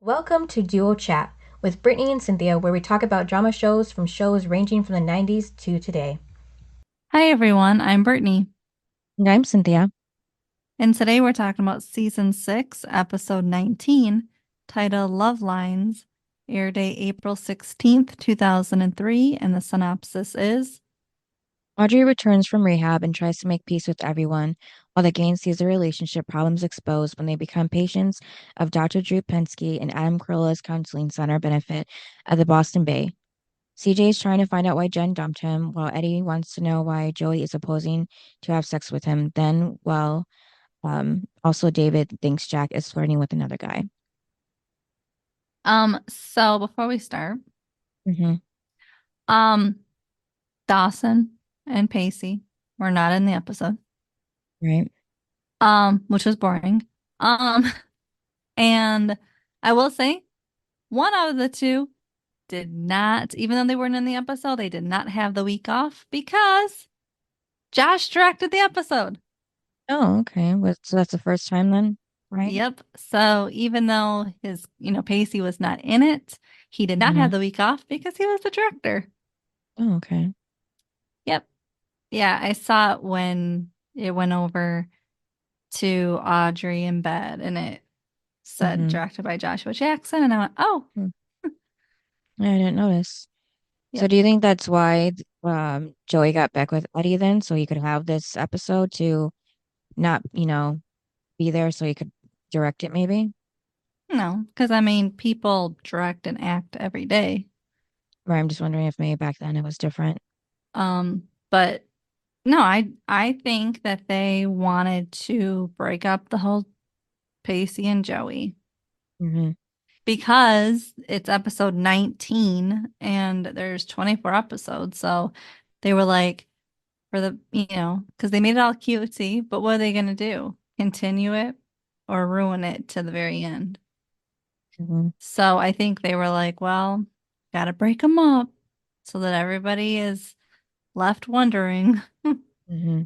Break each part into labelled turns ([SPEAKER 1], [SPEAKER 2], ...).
[SPEAKER 1] Welcome to Duo Chat with Brittany and Cynthia, where we talk about drama shows from shows ranging from the 90s to today.
[SPEAKER 2] Hi everyone, I'm Brittany,
[SPEAKER 3] And I'm Cynthia.
[SPEAKER 2] and today we're talking about season 6, episode 19, titled Lovelines, air date April 16th, 2003, and the synopsis is
[SPEAKER 3] Audrey returns from rehab and tries to make peace with everyone, while the gang sees the relationship problems exposed when they become patients of Dr. Drew Pensky and Adam Carola's counseling center benefit at the Boston Bay. CJ is trying to find out why Jen dumped him, while Eddie wants to know why Joey is opposing to have sex with him. Also David thinks Jack is flirting with another guy.
[SPEAKER 2] so before we start,
[SPEAKER 3] Mm-hmm.
[SPEAKER 2] um Dawson and Pacey were not in the episode,
[SPEAKER 3] Right.
[SPEAKER 2] which was boring. Um and I will say one out of the two did not, even though they weren't in the episode, they did not have the week off because Josh directed the episode.
[SPEAKER 3] Oh, okay. So that's the first time then, right?
[SPEAKER 2] Yep. So even though Pacey was not in it, he did not
[SPEAKER 3] Mm-hmm.
[SPEAKER 2] have the week off because he was the director.
[SPEAKER 3] Oh, okay.
[SPEAKER 2] Yep. Yeah, I saw it when it went over to Audrey in bed and it said
[SPEAKER 3] Mm-hmm.
[SPEAKER 2] directed by Joshua Jackson. And I went, oh,
[SPEAKER 3] I didn't notice. So
[SPEAKER 2] yep.
[SPEAKER 3] do you think that's why Joey got back with Eddie then, so he could have this episode to not, be there so he could direct it maybe?
[SPEAKER 2] No, because I mean, people direct and act every day.
[SPEAKER 3] Or I'm just wondering if maybe back then it was different.
[SPEAKER 2] But no, I think that they wanted to break up the whole Pacey and Joey
[SPEAKER 3] Mm-hmm.
[SPEAKER 2] because it's episode 19 and there's 24 episodes. So they were like, because they made it all cutesy, but what are they going to do? Continue it or ruin it to the very end?
[SPEAKER 3] Mm-hmm.
[SPEAKER 2] So I think they were like, well, got to break them up so that everybody is left wondering.
[SPEAKER 3] Mm-hmm.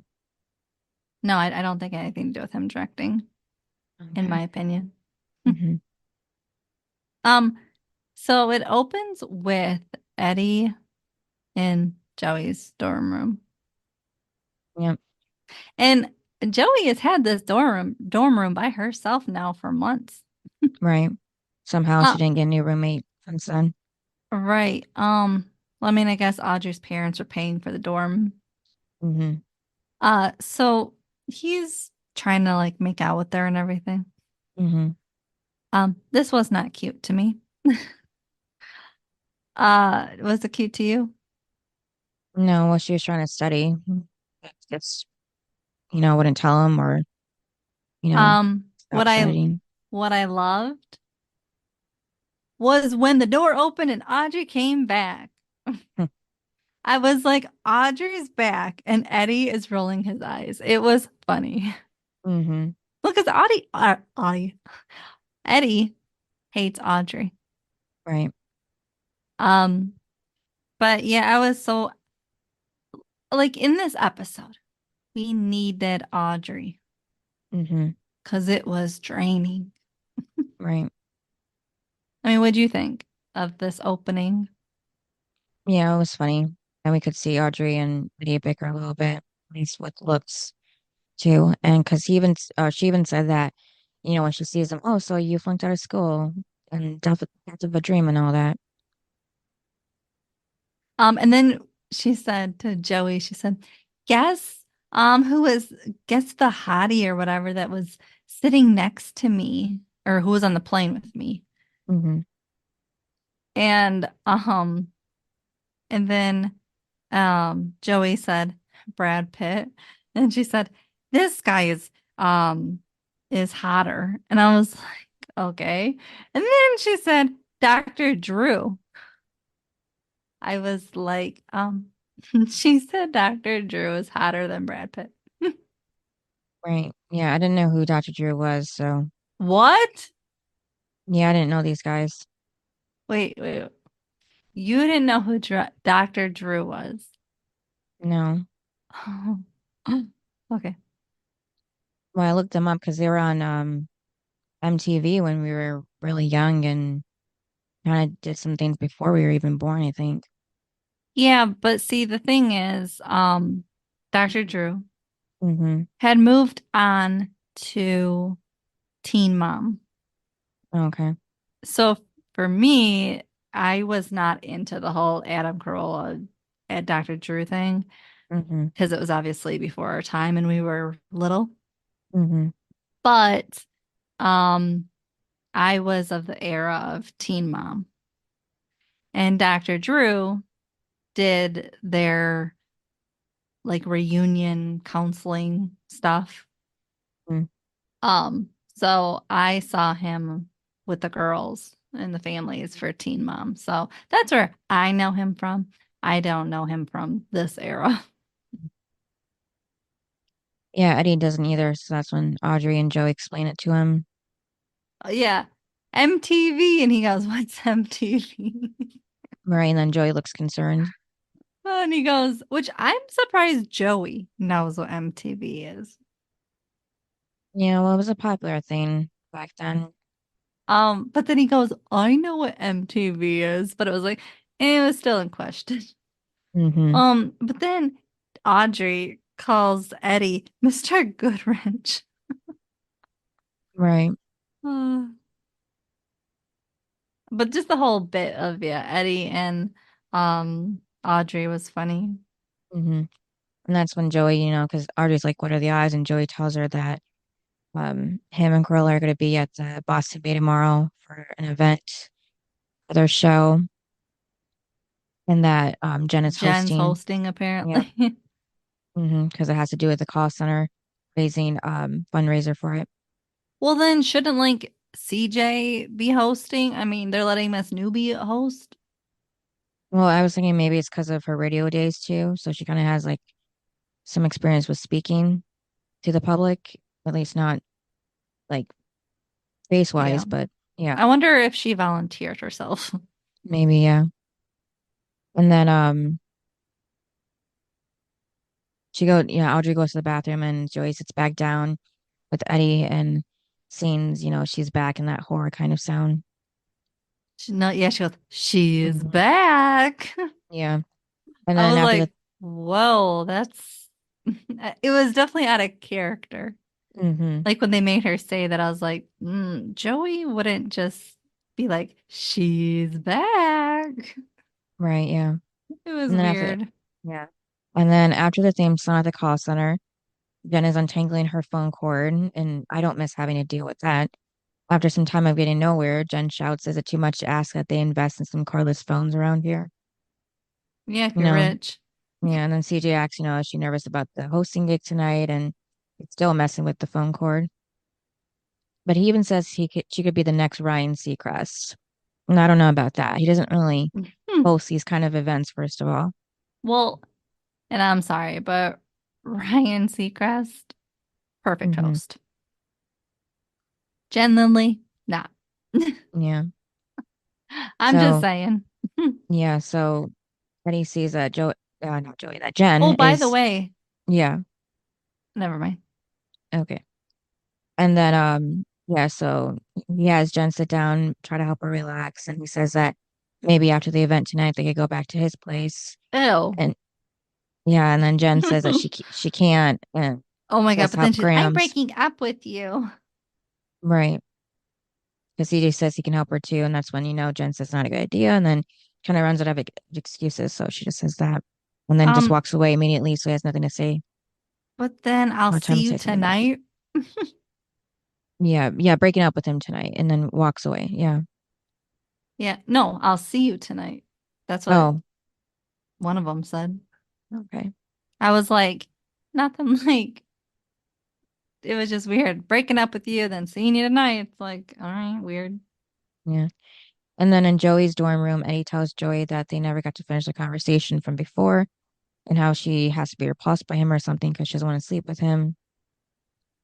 [SPEAKER 2] No, I don't think anything to do with him directing, in
[SPEAKER 3] Okay.
[SPEAKER 2] my opinion.
[SPEAKER 3] Mm-hmm.
[SPEAKER 2] Um, so it opens with Eddie in Joey's dorm room.
[SPEAKER 3] Yep.
[SPEAKER 2] And Joey has had this dorm room by herself now for months.
[SPEAKER 3] Right. Somehow
[SPEAKER 2] Uh,
[SPEAKER 3] she didn't get a new roommate since then.
[SPEAKER 2] right. Well, I mean, I guess Audrey's parents are paying for the dorm.
[SPEAKER 3] Mm-hmm.
[SPEAKER 2] So he's trying to like make out with her and everything.
[SPEAKER 3] Mm-hmm.
[SPEAKER 2] This was not cute to me. Was it cute to you?
[SPEAKER 3] No, well, she was trying to study. Just, wouldn't tell him or, you know,
[SPEAKER 2] Um,
[SPEAKER 3] stop
[SPEAKER 2] what I
[SPEAKER 3] studying.
[SPEAKER 2] what I loved was when the door opened and Audrey came back. I was like, Audrey's back, and Eddie is rolling his eyes. It was funny.
[SPEAKER 3] Mm-hmm.
[SPEAKER 2] Well, because Eddie hates Audrey.
[SPEAKER 3] Right.
[SPEAKER 2] Um, but yeah, I was so like in this episode, we needed Audrey
[SPEAKER 3] Mm-hmm.
[SPEAKER 2] because it was draining.
[SPEAKER 3] Right.
[SPEAKER 2] I mean, what do you think of this opening?
[SPEAKER 3] Yeah, it was funny. And we could see Audrey and Lydia bicker a little bit, at least with looks too. And because she even said that, when she sees him, oh, so you flunked out of school and death of a dream and all that.
[SPEAKER 2] And then she said to Joey, she said, guess, who was, guess the hottie or whatever that was sitting next to me or who was on the plane with me.
[SPEAKER 3] Mm-hmm.
[SPEAKER 2] And, and then, Joey said, Brad Pitt. And she said, this guy is hotter. And I was like, okay. And then she said, Dr. Drew. I was like, she said Dr. Drew is hotter than Brad Pitt.
[SPEAKER 3] Right. Yeah, I didn't know who Dr. Drew was, so
[SPEAKER 2] What?
[SPEAKER 3] yeah, I didn't know these guys.
[SPEAKER 2] Wait. You didn't know who Dr. Drew was?
[SPEAKER 3] No.
[SPEAKER 2] Okay.
[SPEAKER 3] Well, I looked them up because they were on MTV when we were really young and kind of did some things before we were even born, I think.
[SPEAKER 2] Yeah, but see, the thing is, Dr. Drew
[SPEAKER 3] Mm-hmm.
[SPEAKER 2] had moved on to Teen Mom.
[SPEAKER 3] Okay.
[SPEAKER 2] So for me, I was not into the whole Adam Carola at Dr. Drew thing
[SPEAKER 3] Mm-hmm.
[SPEAKER 2] because it was obviously before our time and we were little.
[SPEAKER 3] Mm-hmm.
[SPEAKER 2] But um I was of the era of Teen Mom. And Dr. Drew did their like reunion counseling stuff.
[SPEAKER 3] Mm-hmm.
[SPEAKER 2] So I saw him with the girls and the families for Teen Mom. So that's where I know him from. I don't know him from this era.
[SPEAKER 3] Yeah, Eddie doesn't either, so that's when Audrey and Joey explain it to him.
[SPEAKER 2] Yeah. MTV. And he goes, "What's MTV?"
[SPEAKER 3] Right, and then Joey looks concerned.
[SPEAKER 2] And he goes, which I'm surprised Joey knows what MTV is.
[SPEAKER 3] Yeah, well, it was a popular thing back then.
[SPEAKER 2] But then he goes, I know what MTV is, but it was like, it was still in question.
[SPEAKER 3] Mm-hmm.
[SPEAKER 2] But then Audrey calls Eddie Mr. Goodrich.
[SPEAKER 3] Right.
[SPEAKER 2] Uh, but just the whole bit of yeah, Eddie and Audrey was funny.
[SPEAKER 3] Mm-hmm. And that's when Joey, because Audrey's like, what are the odds? And Joey tells her that him and Corolla are going to be at the Boston Bay tomorrow for an event for their show, and that Jen is
[SPEAKER 2] Jen's
[SPEAKER 3] hosting.
[SPEAKER 2] hosting
[SPEAKER 3] Yep.
[SPEAKER 2] apparently.
[SPEAKER 3] Because it has to do with the call center raising fundraiser for it.
[SPEAKER 2] Well, then shouldn't like CJ be hosting? I mean, they're letting Miss Newbie host.
[SPEAKER 3] Well, I was thinking maybe it's because of her radio days too, so she kind of has like some experience with speaking to the public, at least not like face
[SPEAKER 2] Yeah.
[SPEAKER 3] wise, but yeah,
[SPEAKER 2] I wonder if she volunteered herself.
[SPEAKER 3] maybe yeah. And then Audrey goes to the bathroom and Joey sits back down with Eddie and sings, she's back in that horror kind of sound.
[SPEAKER 2] No, yeah, she goes, she's
[SPEAKER 3] Hmm.
[SPEAKER 2] back.
[SPEAKER 3] Yeah. And
[SPEAKER 2] I
[SPEAKER 3] then
[SPEAKER 2] was
[SPEAKER 3] after the
[SPEAKER 2] like, whoa, that's it was definitely out of character.
[SPEAKER 3] hmm
[SPEAKER 2] Like when they made her say that, I was like, Joey wouldn't just be like, she's back.
[SPEAKER 3] right, yeah.
[SPEAKER 2] It was
[SPEAKER 3] And then after
[SPEAKER 2] weird.
[SPEAKER 3] yeah. And then after the theme song at the call center, Jen is untangling her phone cord, and I don't miss having to deal with that. After some time of getting nowhere, Jen shouts, "Is it too much to ask that they invest in some cordless phones around here?"
[SPEAKER 2] Yeah, if
[SPEAKER 3] You
[SPEAKER 2] you're
[SPEAKER 3] know,
[SPEAKER 2] rich.
[SPEAKER 3] yeah. And then CJ asks, is she nervous about the hosting gig tonight? And it's still messing with the phone cord. But he even says she could be the next Ryan Seacrest. And I don't know about that. He doesn't really
[SPEAKER 2] Hmm.
[SPEAKER 3] host these kind of events, first of all.
[SPEAKER 2] Well, and I'm sorry, but Ryan Seacrest, perfect
[SPEAKER 3] Hmm.
[SPEAKER 2] host. Jen Lindley, not.
[SPEAKER 3] Yeah.
[SPEAKER 2] I'm just
[SPEAKER 3] So
[SPEAKER 2] saying.
[SPEAKER 3] yeah. So Eddie sees that not Joey, that
[SPEAKER 2] Oh,
[SPEAKER 3] Jen
[SPEAKER 2] by the
[SPEAKER 3] is
[SPEAKER 2] way,
[SPEAKER 3] yeah.
[SPEAKER 2] never mind.
[SPEAKER 3] Okay. And then yeah, so he has Jen sit down, try to help her relax, and he says that maybe after the event tonight they could go back to his place.
[SPEAKER 2] Ew.
[SPEAKER 3] And yeah, and then Jen says that she can't and
[SPEAKER 2] Oh my
[SPEAKER 3] she
[SPEAKER 2] God.
[SPEAKER 3] has to
[SPEAKER 2] But then
[SPEAKER 3] help
[SPEAKER 2] she's, I'm
[SPEAKER 3] Grams.
[SPEAKER 2] breaking up with you.
[SPEAKER 3] Right. Because CJ says he can help her too, and that's when Jen says not a good idea, and then kind of runs out of excuses, so she just says that. And then just
[SPEAKER 2] Um,
[SPEAKER 3] walks away immediately, so he has nothing to say
[SPEAKER 2] but then I'll
[SPEAKER 3] or time
[SPEAKER 2] see
[SPEAKER 3] to
[SPEAKER 2] you
[SPEAKER 3] say something back.
[SPEAKER 2] tonight.
[SPEAKER 3] Yeah, yeah, breaking up with him tonight and then walks away. Yeah.
[SPEAKER 2] Yeah. No, I'll see you tonight. That's what
[SPEAKER 3] Oh,
[SPEAKER 2] one of them said.
[SPEAKER 3] okay.
[SPEAKER 2] I was like, nothing like it was just weird. Breaking up with you, then seeing you tonight. It's like, all right, weird.
[SPEAKER 3] Yeah. And then in Joey's dorm room, Eddie tells Joey that they never got to finish the conversation from before and how she has to be repulsed by him or something because she doesn't want to sleep with him.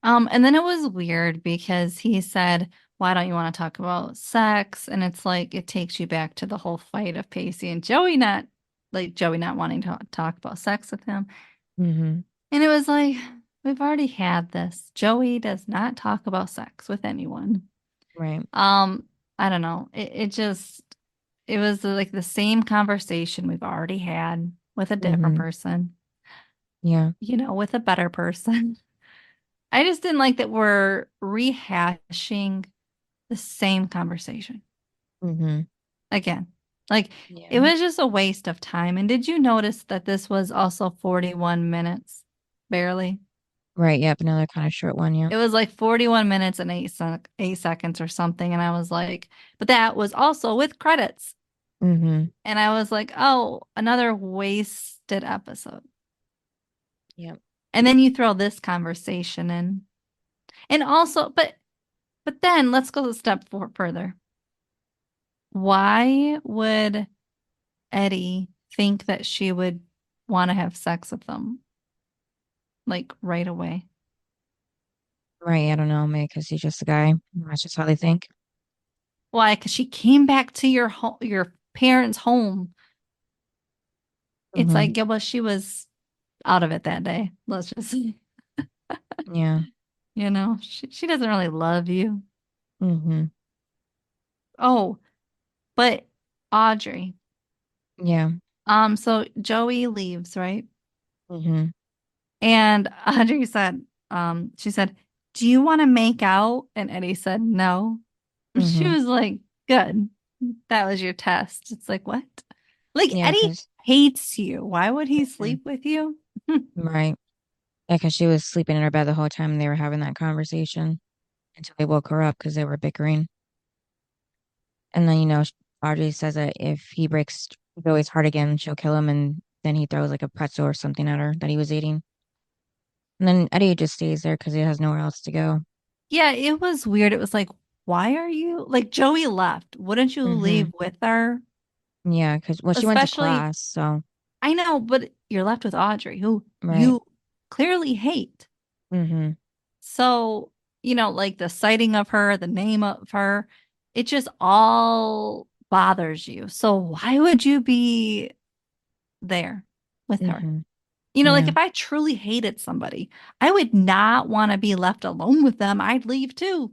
[SPEAKER 2] And then it was weird because he said, why don't you want to talk about sex? And it's like it takes you back to the whole fight of Pacey and Joey not wanting to talk about sex with him.
[SPEAKER 3] Hmm.
[SPEAKER 2] And it was like, we've already had this. Joey does not talk about sex with anyone.
[SPEAKER 3] Right.
[SPEAKER 2] I don't know. It was like the same conversation we've already had with a different
[SPEAKER 3] Mm-hmm.
[SPEAKER 2] person,
[SPEAKER 3] Yeah.
[SPEAKER 2] with a better person. I just didn't like that we're rehashing the same conversation
[SPEAKER 3] Mm-hmm.
[SPEAKER 2] again. Like
[SPEAKER 3] Yeah.
[SPEAKER 2] it was just a waste of time. And did you notice that this was also 41 minutes? Barely.
[SPEAKER 3] Right. Yep. Another kind of short one. Yep.
[SPEAKER 2] It was like 41 minutes and 8 seconds or something. And I was like, but that was also with credits.
[SPEAKER 3] Mm-hmm.
[SPEAKER 2] And I was like, oh, another wasted episode.
[SPEAKER 3] Yep.
[SPEAKER 2] And then you throw this conversation in. And also, but then let's go a step further. Why would Eddie think that she would want to have sex with them like right away?
[SPEAKER 3] Right. I don't know, maybe because he's just a guy. That's just how they think.
[SPEAKER 2] Why? Because she came back to your parents' home. It's
[SPEAKER 3] Mm-hmm.
[SPEAKER 2] like, yeah, well, she was out of it that day. Let's just,
[SPEAKER 3] Yeah.
[SPEAKER 2] she doesn't really love you.
[SPEAKER 3] Mm-hmm.
[SPEAKER 2] Oh, but Audrey.
[SPEAKER 3] Yeah.
[SPEAKER 2] So Joey leaves, right?
[SPEAKER 3] Mm-hmm.
[SPEAKER 2] And Audrey said, she said, "Do you want to make out?" And Eddie said, "No." She
[SPEAKER 3] Mm-hmm.
[SPEAKER 2] was like, "Good. That was your test." It's like, what? Like
[SPEAKER 3] Yeah,
[SPEAKER 2] Eddie
[SPEAKER 3] because
[SPEAKER 2] hates you. Why would he sleep with you?
[SPEAKER 3] right. Yeah, because she was sleeping in her bed the whole time they were having that conversation until they woke her up because they were bickering. And then, Audrey says that if he breaks Joey's heart again, she'll kill him. And then he throws like a pretzel or something at her that he was eating. And then Eddie just stays there because he has nowhere else to go.
[SPEAKER 2] Yeah, it was weird. It was like, why are you like Joey left? Wouldn't you
[SPEAKER 3] Mm-hmm.
[SPEAKER 2] leave with her?
[SPEAKER 3] Yeah, because, well, she went to
[SPEAKER 2] Especially,
[SPEAKER 3] class. So,
[SPEAKER 2] I know, but you're left with Audrey, who
[SPEAKER 3] right.
[SPEAKER 2] you clearly hate.
[SPEAKER 3] Mm-hmm.
[SPEAKER 2] So, like the sighting of her, the name of her, it just all bothers you. So why would you be there with her?
[SPEAKER 3] Mm-hmm.
[SPEAKER 2] Like
[SPEAKER 3] Yeah.
[SPEAKER 2] if I truly hated somebody, I would not want to be left alone with them. I'd leave too.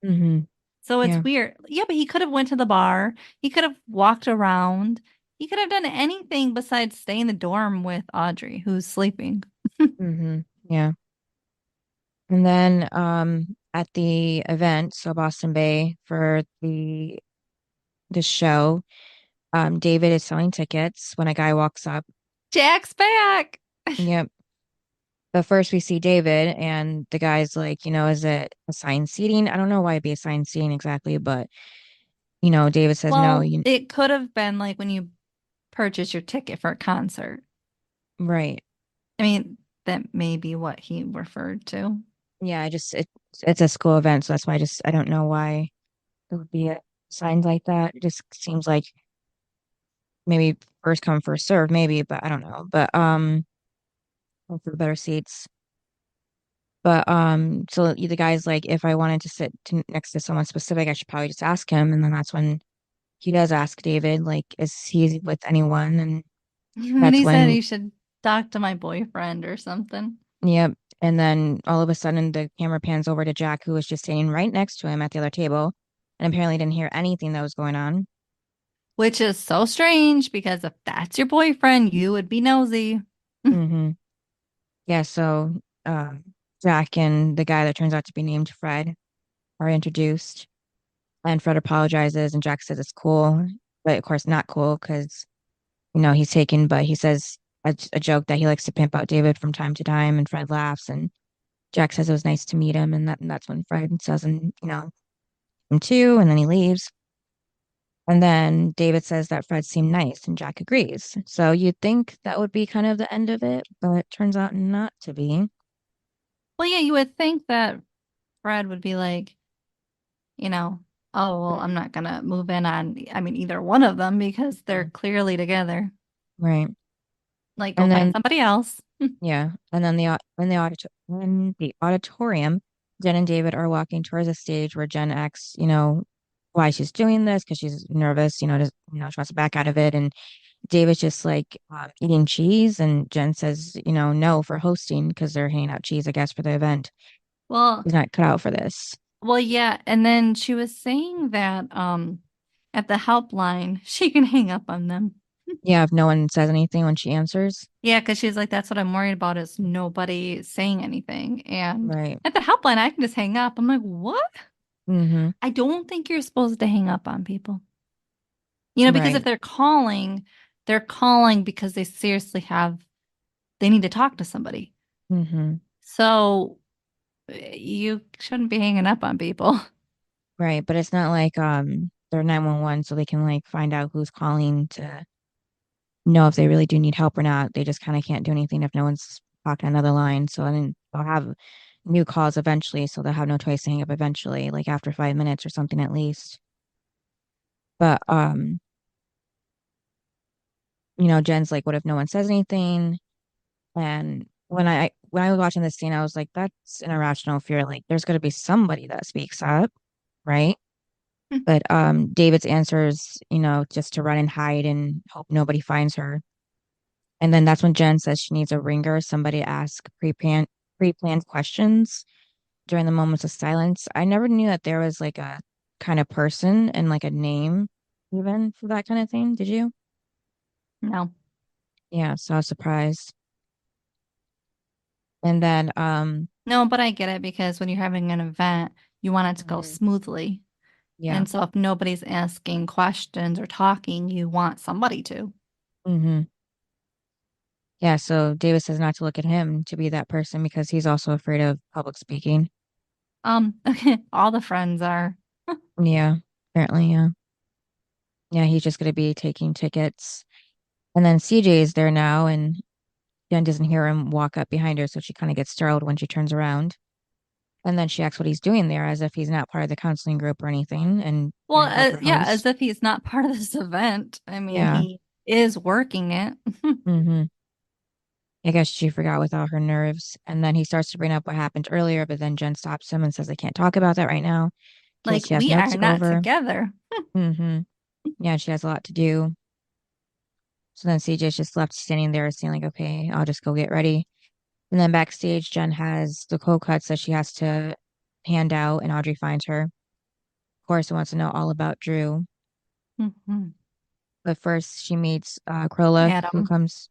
[SPEAKER 3] Mm-hmm.
[SPEAKER 2] So it's
[SPEAKER 3] Yeah.
[SPEAKER 2] weird. Yeah, but he could have went to the bar. He could have walked around. He could have done anything besides stay in the dorm with Audrey, who's sleeping.
[SPEAKER 3] Mm-hmm. Yeah. And then at the event, so Boston Bay for the show, David is selling tickets when a guy walks up.
[SPEAKER 2] Jack's back.
[SPEAKER 3] Yep. But first we see David and the guy's like, is it assigned seating? I don't know why it'd be assigned seating exactly, but David says no,
[SPEAKER 2] Well, it could have been like when you purchase your ticket for a concert.
[SPEAKER 3] right.
[SPEAKER 2] I mean, that may be what he referred to.
[SPEAKER 3] Yeah, it's a school event, so that's why I don't know why it would be assigned like that. It just seems like maybe first come, first serve, maybe, but I don't know. But hope for better seats. But so the guy's like, if I wanted to sit next to someone specific, I should probably just ask him. And then that's when he does ask David, like, is he with anyone? And
[SPEAKER 2] And
[SPEAKER 3] that's
[SPEAKER 2] he said
[SPEAKER 3] when,
[SPEAKER 2] he should talk to my boyfriend or something,
[SPEAKER 3] yep. And then all of a sudden, the camera pans over to Jack, who was just sitting right next to him at the other table, and apparently didn't hear anything that was going on.
[SPEAKER 2] which is so strange because if that's your boyfriend, you would be nosy.
[SPEAKER 3] Hmm. Yeah. So um, Jack and the guy that turns out to be named Fred are introduced, and Fred apologizes, and Jack says it's cool, but of course not cool because he's taken, but he says a joke that he likes to pimp out David from time to time, and Fred laughs, and Jack says it was nice to meet him, and that's when Fred says, and him too, and then he leaves. And then David says that Fred seemed nice, and Jack agrees. So you'd think that would be kind of the end of it, but it turns out not to be.
[SPEAKER 2] Well, yeah, you would think that Fred would be like, you know, oh, well, I'm
[SPEAKER 3] Mhm.
[SPEAKER 2] not gonna move in on, I mean, either one of them because they're clearly together.
[SPEAKER 3] Right.
[SPEAKER 2] Like, go
[SPEAKER 3] And
[SPEAKER 2] find
[SPEAKER 3] then
[SPEAKER 2] somebody else.
[SPEAKER 3] yeah, and then when the auditorium, Jen and David are walking towards a stage where Jen asks, why she's doing this because she's nervous, she wants to back out of it, and David's just like eating cheese, and Jen says, no for hosting because they're handing out cheese, I guess, for the event.
[SPEAKER 2] Well,
[SPEAKER 3] He's not cut out for this.
[SPEAKER 2] Well, yeah, and then she was saying that at the helpline, she can hang up on them.
[SPEAKER 3] Yeah, if no one says anything when she answers.
[SPEAKER 2] Yeah, because she's like, that's what I'm worried about is nobody saying anything. And
[SPEAKER 3] Right.
[SPEAKER 2] at the helpline, I can just hang up. I'm like, what?
[SPEAKER 3] Mm-hmm.
[SPEAKER 2] I don't think you're supposed to hang up on people. Because if
[SPEAKER 3] Right.
[SPEAKER 2] they're calling because they seriously they need to talk to somebody.
[SPEAKER 3] Mm-hmm.
[SPEAKER 2] So you shouldn't be hanging up on people.
[SPEAKER 3] Right. But it's not like they're 911 so they can like find out who's calling to know if they really do need help or not. They just kind of can't do anything if no one's talking another line. So then they'll have new calls eventually, so they'll have no choice to hang up eventually, like after 5 minutes or something at least. But Jen's like, what if no one says anything? And when I was watching this scene, I was like, that's an irrational fear. Like, there's going to be somebody that speaks up, right? But David's answer is, just to run and hide and hope nobody finds her. And then that's when Jen says she needs a ringer, somebody to ask pre-planned questions during the moments of silence. I never knew that there was like a kind of person and like a name even for that kind of thing. Did you?
[SPEAKER 2] No.
[SPEAKER 3] Yeah, so I was surprised. And then
[SPEAKER 2] No, but I get it because when you're having an event, you want it to go
[SPEAKER 3] mhm,
[SPEAKER 2] smoothly.
[SPEAKER 3] yeah.
[SPEAKER 2] And so if nobody's asking questions or talking, you want somebody to.
[SPEAKER 3] hmm Yeah, so David says not to look at him to be that person because he's also afraid of public speaking.
[SPEAKER 2] All the friends are.
[SPEAKER 3] Yeah, apparently, yeah. Yeah, he's just gonna be taking tickets. And then CJ is there now and Jen doesn't hear him walk up behind her, so she kind of gets startled when she turns around. And then she asks what he's doing there as if he's not part of the counseling group or anything. And
[SPEAKER 2] Well,
[SPEAKER 3] Jen's like her
[SPEAKER 2] yeah, as
[SPEAKER 3] host.
[SPEAKER 2] if he's not part of this event. I mean,
[SPEAKER 3] Yeah.
[SPEAKER 2] he is working it.
[SPEAKER 3] hmm I guess she forgot with all her nerves. And then he starts to bring up what happened earlier, but then Jen stops him and says they can't talk about that right now because
[SPEAKER 2] Like,
[SPEAKER 3] she has
[SPEAKER 2] we
[SPEAKER 3] notes
[SPEAKER 2] are
[SPEAKER 3] to go
[SPEAKER 2] not
[SPEAKER 3] over.
[SPEAKER 2] together.
[SPEAKER 3] hmm Yeah, she has a lot to do. So then CJ's just left standing there saying like, okay, I'll just go get ready. And then backstage, Jen has the cold cuts that she has to hand out and Audrey finds her. Of course, wants to know all about Drew.
[SPEAKER 2] Mhm.
[SPEAKER 3] But first she meets Crola, who
[SPEAKER 2] Adam.
[SPEAKER 3] comes,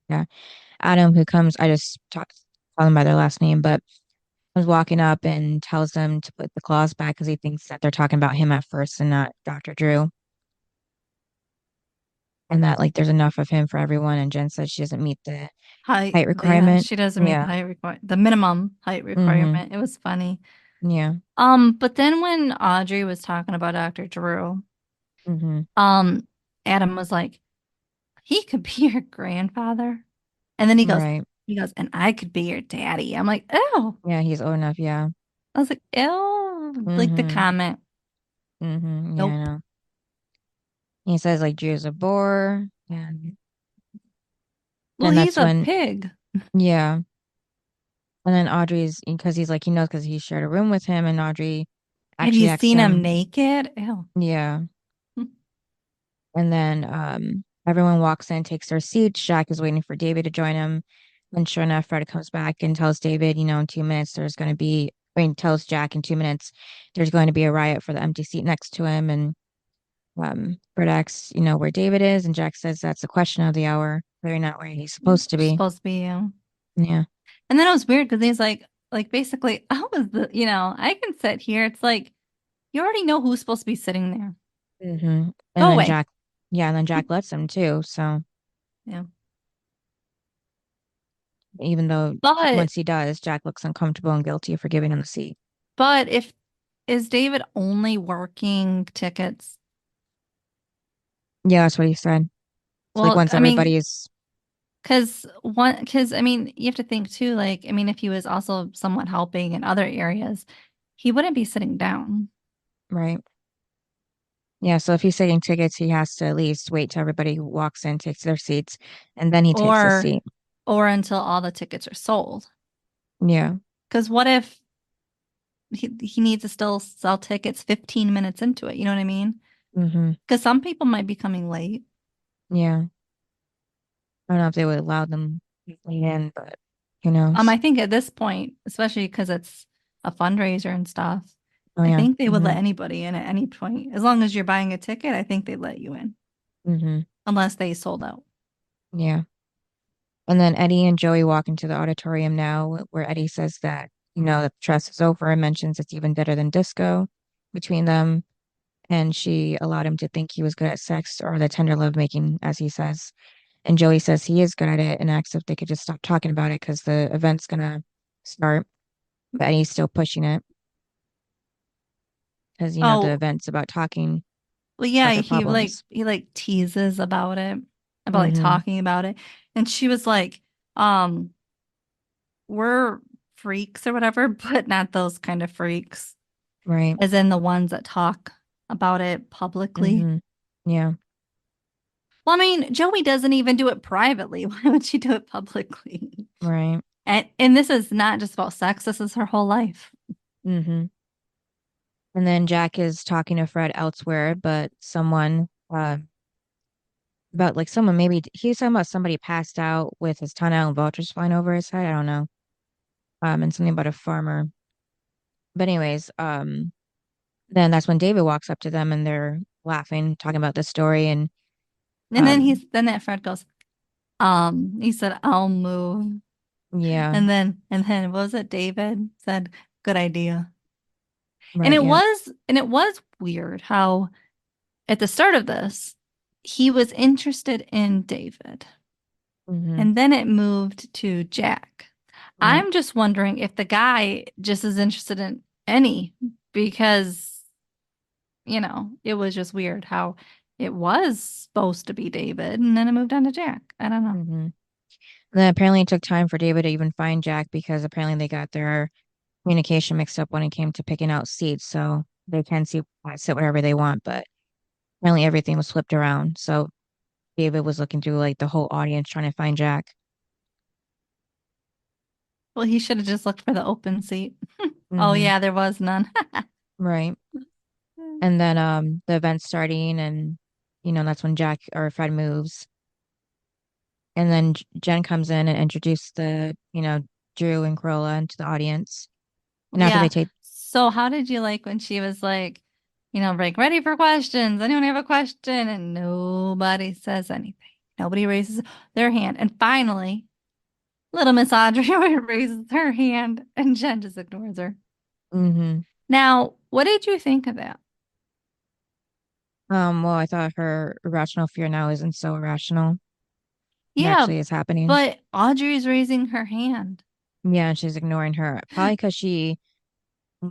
[SPEAKER 3] yeah, Adam, who comes, I just call them by their last name, but comes walking up and tells them to put the claws back because he thinks that they're talking about him at first and not Dr. Drew. And that like there's enough of him for everyone. And Jen says she doesn't meet the
[SPEAKER 2] Height.
[SPEAKER 3] height
[SPEAKER 2] Yeah,
[SPEAKER 3] requirement.
[SPEAKER 2] she doesn't meet
[SPEAKER 3] Yeah.
[SPEAKER 2] the minimum height
[SPEAKER 3] Mm-hmm.
[SPEAKER 2] requirement. It was funny.
[SPEAKER 3] Yeah.
[SPEAKER 2] But then when Audrey was talking about Dr. Drew,
[SPEAKER 3] Mm-hmm.
[SPEAKER 2] um, Adam was like, he could be your grandfather. And then
[SPEAKER 3] Right.
[SPEAKER 2] and I could be your daddy. I'm like, oh,
[SPEAKER 3] Yeah, he's old enough. Yeah.
[SPEAKER 2] I was like, ew, like the
[SPEAKER 3] Mm-hmm.
[SPEAKER 2] comment.
[SPEAKER 3] Mm-hmm. Yeah, I
[SPEAKER 2] Nope.
[SPEAKER 3] know. He says like Drew's a bore. And
[SPEAKER 2] Well,
[SPEAKER 3] then
[SPEAKER 2] he's
[SPEAKER 3] that's
[SPEAKER 2] a
[SPEAKER 3] when,
[SPEAKER 2] pig.
[SPEAKER 3] yeah. And then Audrey's because he's like he knows because he shared a room with him, and Audrey
[SPEAKER 2] Have
[SPEAKER 3] actually
[SPEAKER 2] you
[SPEAKER 3] asks
[SPEAKER 2] seen him
[SPEAKER 3] him,
[SPEAKER 2] naked? Ew.
[SPEAKER 3] yeah. And then everyone walks in, takes their seats. Jack is waiting for David to join him. And sure enough, Fred comes back and tells David, in 2 minutes there's going to be. I mean, tells Jack in 2 minutes there's going to be a riot for the empty seat next to him. And Fred asks, where David is, and Jack says that's the question of the hour. They're not where he's supposed to be.
[SPEAKER 2] Supposed to be.
[SPEAKER 3] Yeah.
[SPEAKER 2] And then it was weird because he's like basically, I was I can sit here. It's like you already know who's supposed to be sitting there.
[SPEAKER 3] And
[SPEAKER 2] Go
[SPEAKER 3] then
[SPEAKER 2] away.
[SPEAKER 3] Jack, yeah, and then Jack lets him too. So
[SPEAKER 2] Yeah.
[SPEAKER 3] even though
[SPEAKER 2] But
[SPEAKER 3] once he does, Jack looks uncomfortable and guilty for giving him the seat.
[SPEAKER 2] but if is David only working tickets?
[SPEAKER 3] Yeah, that's what he said. So like
[SPEAKER 2] Well,
[SPEAKER 3] once
[SPEAKER 2] I mean,
[SPEAKER 3] everybody's
[SPEAKER 2] because I mean, you have to think too, like, I mean, if he was also somewhat helping in other areas, he wouldn't be sitting down
[SPEAKER 3] right. Yeah, so if he's taking tickets, he has to at least wait till everybody walks in, takes their seats, and then he takes his
[SPEAKER 2] or
[SPEAKER 3] seat.
[SPEAKER 2] or until all the tickets are sold.
[SPEAKER 3] Yeah.
[SPEAKER 2] Because what if he needs to still sell tickets 15 minutes into it? You know what I mean?
[SPEAKER 3] hmm
[SPEAKER 2] Because some people might be coming late.
[SPEAKER 3] Yeah. I don't know if they would allow them in, but who knows?
[SPEAKER 2] I think at this point, especially because it's a fundraiser and stuff,
[SPEAKER 3] Oh
[SPEAKER 2] I
[SPEAKER 3] yeah.
[SPEAKER 2] think they would let anybody in at any point. As long as you're buying a ticket, I think they'd let you in.
[SPEAKER 3] Mm-hmm.
[SPEAKER 2] Unless they sold out.
[SPEAKER 3] Yeah. And then Eddie and Joey walk into the auditorium now, where Eddie says that, the trust is over and mentions it's even better than disco between them. And she allowed him to think he was good at sex or the tender love making, as he says. And Joey says he is good at it and asks if they could just stop talking about it because the event's gonna start. But Eddie's still pushing it because, the
[SPEAKER 2] Oh,
[SPEAKER 3] event's about talking
[SPEAKER 2] well, yeah,
[SPEAKER 3] about their problems.
[SPEAKER 2] he like teases about it, about like
[SPEAKER 3] Mm-hmm.
[SPEAKER 2] talking about it. And she was like, um, we're freaks or whatever, but not those kind of freaks,
[SPEAKER 3] Right.
[SPEAKER 2] as in the ones that talk about it publicly.
[SPEAKER 3] Mm-hmm. Yeah.
[SPEAKER 2] Well, I mean, Joey doesn't even do it privately. Why would she do it publicly?
[SPEAKER 3] Right.
[SPEAKER 2] And this is not just about sex, this is her whole life.
[SPEAKER 3] Mm-hmm. And then Jack is talking to Fred elsewhere, but someone about like someone maybe he was talking about somebody passed out with his tongue out and vultures flying over his head. I don't know. And something about a farmer. But anyways, then that's when David walks up to them and they're laughing, talking about the story and
[SPEAKER 2] And then
[SPEAKER 3] um
[SPEAKER 2] then that Fred goes, he said, I'll move.
[SPEAKER 3] yeah,
[SPEAKER 2] And then what was it? David said, good idea.
[SPEAKER 3] right, yeah.
[SPEAKER 2] And it was weird how at the start of this, he was interested in David.
[SPEAKER 3] Mm-hmm.
[SPEAKER 2] And then it moved to Jack.
[SPEAKER 3] Right.
[SPEAKER 2] I'm just wondering if the guy just is interested in any because, it was just weird how it was supposed to be David and then it moved on to Jack. I don't know.
[SPEAKER 3] Mm-hmm. And then apparently it took time for David to even find Jack because apparently they got their communication mixed up when it came to picking out seats. So they can sit wherever they want, but apparently everything was flipped around. So David was looking through like the whole audience trying to find Jack.
[SPEAKER 2] Well, he should have just looked for the open seat. Oh,
[SPEAKER 3] Mm-hmm.
[SPEAKER 2] yeah, there was none.
[SPEAKER 3] Right. And then the event's starting and that's when Jack or Fred moves. And then Jen comes in and introduces Drew and Carola into the audience. And after they
[SPEAKER 2] Yeah.
[SPEAKER 3] take
[SPEAKER 2] So how did you like when she was like, like ready for questions? Anyone have a question? And nobody says anything. Nobody raises their hand. And finally, little Miss Audrey raises her hand and Jen just ignores her.
[SPEAKER 3] hmm
[SPEAKER 2] Now, what did you think of that?
[SPEAKER 3] well, I thought her irrational fear now isn't so irrational. It
[SPEAKER 2] Yeah,
[SPEAKER 3] actually is happening.
[SPEAKER 2] but Audrey's raising her hand.
[SPEAKER 3] Yeah, and she's ignoring her. Probably because she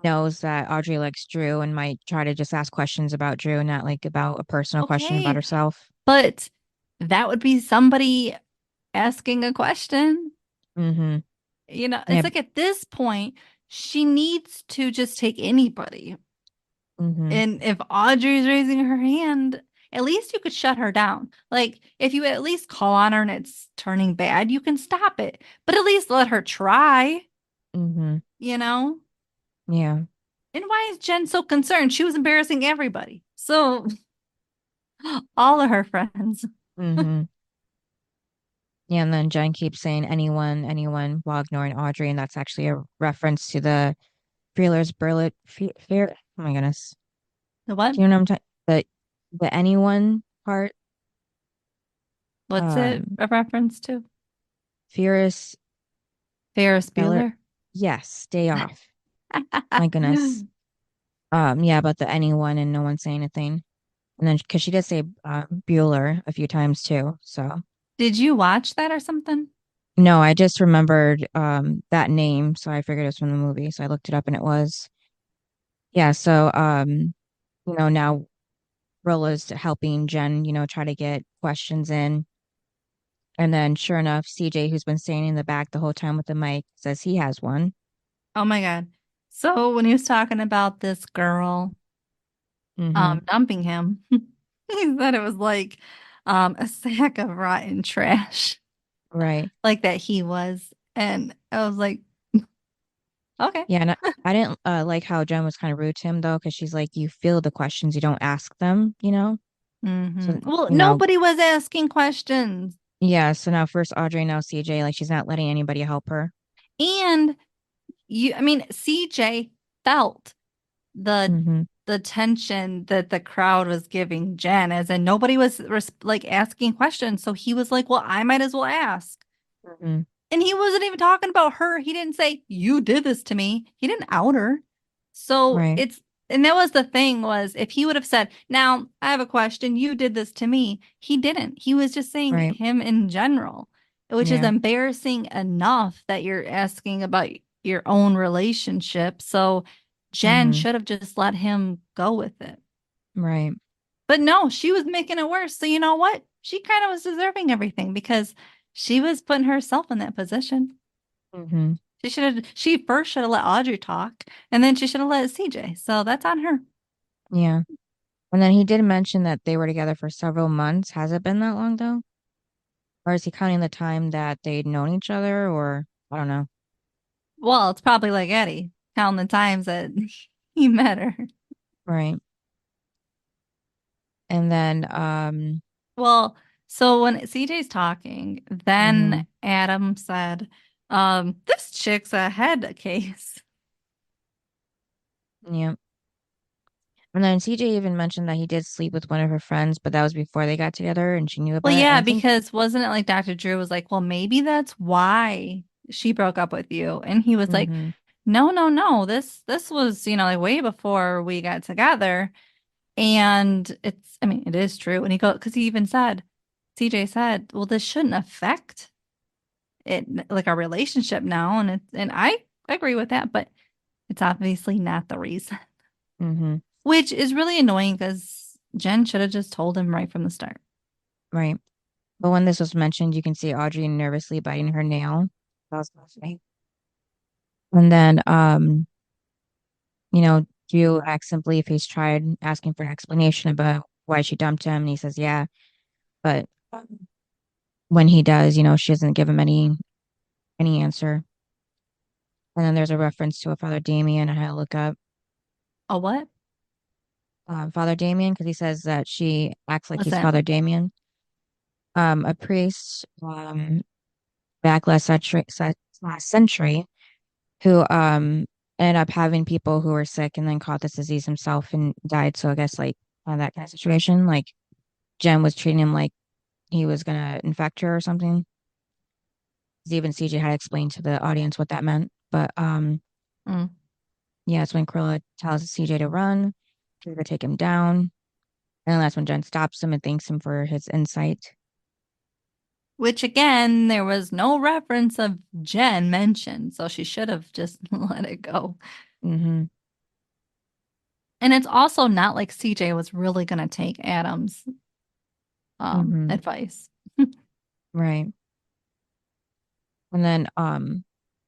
[SPEAKER 3] knows that Audrey likes Drew and might try to just ask questions about Drew, not like about a personal question about
[SPEAKER 2] Okay,
[SPEAKER 3] herself.
[SPEAKER 2] but that would be somebody asking a question.
[SPEAKER 3] hmm
[SPEAKER 2] It's
[SPEAKER 3] Yeah.
[SPEAKER 2] like at this point, she needs to just take anybody.
[SPEAKER 3] hmm
[SPEAKER 2] And if Audrey's raising her hand, at least you could shut her down. Like, if you at least call on her and it's turning bad, you can stop it. But at least let her try,
[SPEAKER 3] hmm
[SPEAKER 2] you know?
[SPEAKER 3] Yeah.
[SPEAKER 2] And why is Jen so concerned? She was embarrassing everybody. So, all of her friends.
[SPEAKER 3] hmm Yeah, and then Jen keeps saying anyone, anyone while ignoring Audrey, and that's actually a reference to the Fearless Burlet fear. Oh my goodness.
[SPEAKER 2] The what?
[SPEAKER 3] Do you know what I'm talking the anyone part?
[SPEAKER 2] What's it
[SPEAKER 3] Um
[SPEAKER 2] a reference to?
[SPEAKER 3] Fierce
[SPEAKER 2] Ferris
[SPEAKER 3] Beller.
[SPEAKER 2] Bueller?
[SPEAKER 3] Yes, stay off. My goodness. Yeah, about the anyone and no one saying anything. And then because she did say Bueller a few times too. So
[SPEAKER 2] Did you watch that or something?
[SPEAKER 3] no, I just remembered that name, so I figured it was from the movie. So I looked it up and it was. Yeah, so now Rilla's helping Jen, try to get questions in. And then sure enough, CJ, who's been standing in the back the whole time with the mic, says he has one.
[SPEAKER 2] Oh my God. So when he was talking about this girl
[SPEAKER 3] Mm-hmm.
[SPEAKER 2] dumping him, he said it was like a sack of rotten trash,
[SPEAKER 3] Right.
[SPEAKER 2] like that he was. And I was like, okay.
[SPEAKER 3] Yeah, and I didn't like how Jen was kind of rude to him though, because she's like, you feel the questions, you don't ask them. So,
[SPEAKER 2] Well, nobody was asking questions.
[SPEAKER 3] yeah, so now first Audrey, now CJ, like she's not letting anybody help her.
[SPEAKER 2] And I mean, CJ felt the tension that the crowd was giving Jen, as in nobody was like asking questions. So he was like, well, I might as well ask.
[SPEAKER 3] Mm-hmm.
[SPEAKER 2] And he wasn't even talking about her. He didn't say, you did this to me. He didn't out her. So
[SPEAKER 3] Right.
[SPEAKER 2] and that was the thing, was if he would have said, now I have a question, you did this to me. He didn't. He was just saying
[SPEAKER 3] Right.
[SPEAKER 2] him in general, which is
[SPEAKER 3] Yeah.
[SPEAKER 2] embarrassing enough that you're asking about your own relationship. So Jen
[SPEAKER 3] Mm-hmm.
[SPEAKER 2] should have just let him go with it.
[SPEAKER 3] Right.
[SPEAKER 2] But no, she was making it worse. So you know what? She kind of was deserving everything because she was putting herself in that position.
[SPEAKER 3] Mm-hmm.
[SPEAKER 2] She first should have let Audrey talk, and then she should have let CJ. So that's on her.
[SPEAKER 3] Yeah. And then he did mention that they were together for several months. Has it been that long though? Or is he counting the time that they'd known each other, or I don't know.
[SPEAKER 2] Well, it's probably like Eddie, counting the times that he met her.
[SPEAKER 3] Right. And then
[SPEAKER 2] Well, so when CJ's talking,
[SPEAKER 3] mm-hmm.
[SPEAKER 2] then Adam said, this chick's a head case.
[SPEAKER 3] Yeah. And then CJ even mentioned that he did sleep with one of her friends, but that was before they got together and she knew
[SPEAKER 2] Well,
[SPEAKER 3] about it. And
[SPEAKER 2] yeah,
[SPEAKER 3] I think
[SPEAKER 2] because wasn't it like Dr. Drew was like, well, maybe that's why she broke up with you. And he was like,
[SPEAKER 3] mm-hmm.
[SPEAKER 2] no, no, no. This was, like way before we got together. And I mean, it is true. And because he even said, CJ said, well, this shouldn't affect it, like our relationship now. And I agree with that, but it's obviously not the reason,
[SPEAKER 3] Mm-hmm.
[SPEAKER 2] which is really annoying because Jen should have just told him right from the start.
[SPEAKER 3] Right. But when this was mentioned, you can see Audrey nervously biting her nail. That was funny. And then Drew asks simply if he's tried asking for an explanation about why she dumped him, and he says, yeah. But when he does, she doesn't give him any answer. And then there's a reference to a Father Damien I had to look up.
[SPEAKER 2] Oh, what?
[SPEAKER 3] Father Damien, because he says that she acts like
[SPEAKER 2] What's
[SPEAKER 3] he's
[SPEAKER 2] that?
[SPEAKER 3] Father Damien. A priest back last century who ended up having people who were sick and then caught this disease himself and died. So I guess like that kind of situation, like Jen was treating him like he was gonna infect her or something. 'Cause even CJ had explained to the audience what that meant. But
[SPEAKER 2] Mm.
[SPEAKER 3] yeah, it's when Cruella tells CJ to run, to take him down. And then that's when Jen stops him and thanks him for his insight.
[SPEAKER 2] Which again, there was no reference of Jen mentioned, so she should have just let it go.
[SPEAKER 3] Mm-hmm.
[SPEAKER 2] And it's also not like CJ was really going to take Adam's
[SPEAKER 3] Mm-hmm.
[SPEAKER 2] advice.
[SPEAKER 3] Right. And then